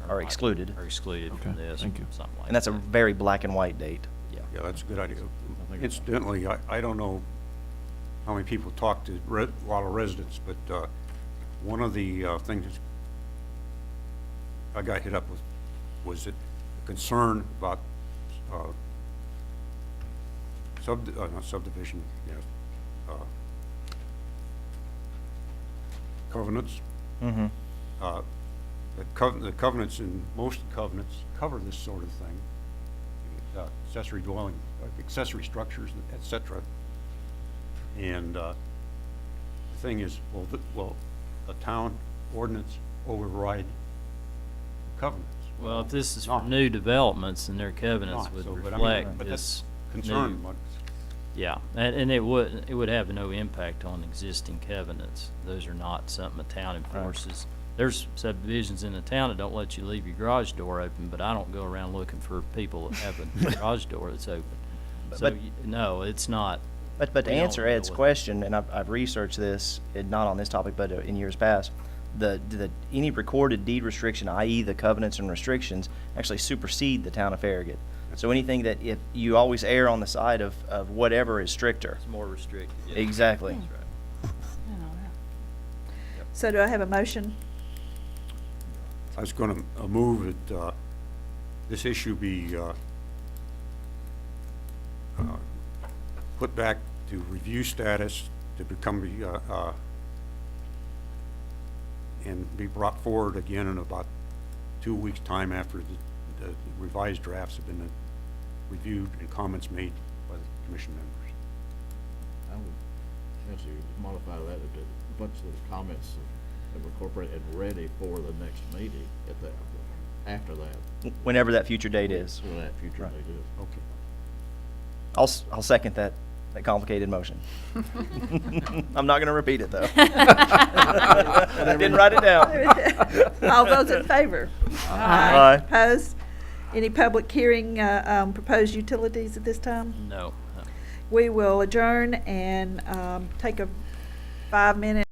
not- excluded. Are excluded from Okay, this, thank you. something like that. And that's a very black and white date. Yeah, that's a good idea. think it's- Incidentally, I don't know how many people talk to a lot of residents, but one of the things I got hit up with was a concern about not subdivision, yes, covenants. Mm-hmm. The covenants in most covenants cover this sort of thing, accessory dwelling, accessory structures, et cetera. And the thing is, will a town ordinance override covenants? Well, if this is for Not. new developments, then their covenants Not, would so, but I mean, reflect but this that's new. concern. What- Yeah, and it would have no impact on existing covenants. Those are not something the town enforces. There's subdivisions in the town that don't let you leave your garage door open, but I don't go around looking for people that have a garage door that's open. So, But- no, it's not. But to We don't answer Ed's really- question, and I've researched this, not on this topic, but in years past, any recorded deed restriction, i.e. the covenants and restrictions, actually supersede the town of Farragut. So anything that, if you always err on the side of whatever is stricter. It's more restricted. yeah. Exactly. That's right. So do I have a motion? I was going to move that this issue be put back to review status to become and be brought forward again in about 2 weeks' time after the revised drafts have been reviewed and comments made by the commission members. I would suggest you modify that to a bunch of the comments that were incorporated and ready for the next meeting at that, after that. Whenever that future date is. So that future Right. date is. Okay. I'll second that complicated motion. I'm not going to repeat it, though. I didn't write it down. All those in favor? Aye. Opposed? Any public hearing, proposed utilities at this time? No. We will adjourn and take a 5-minute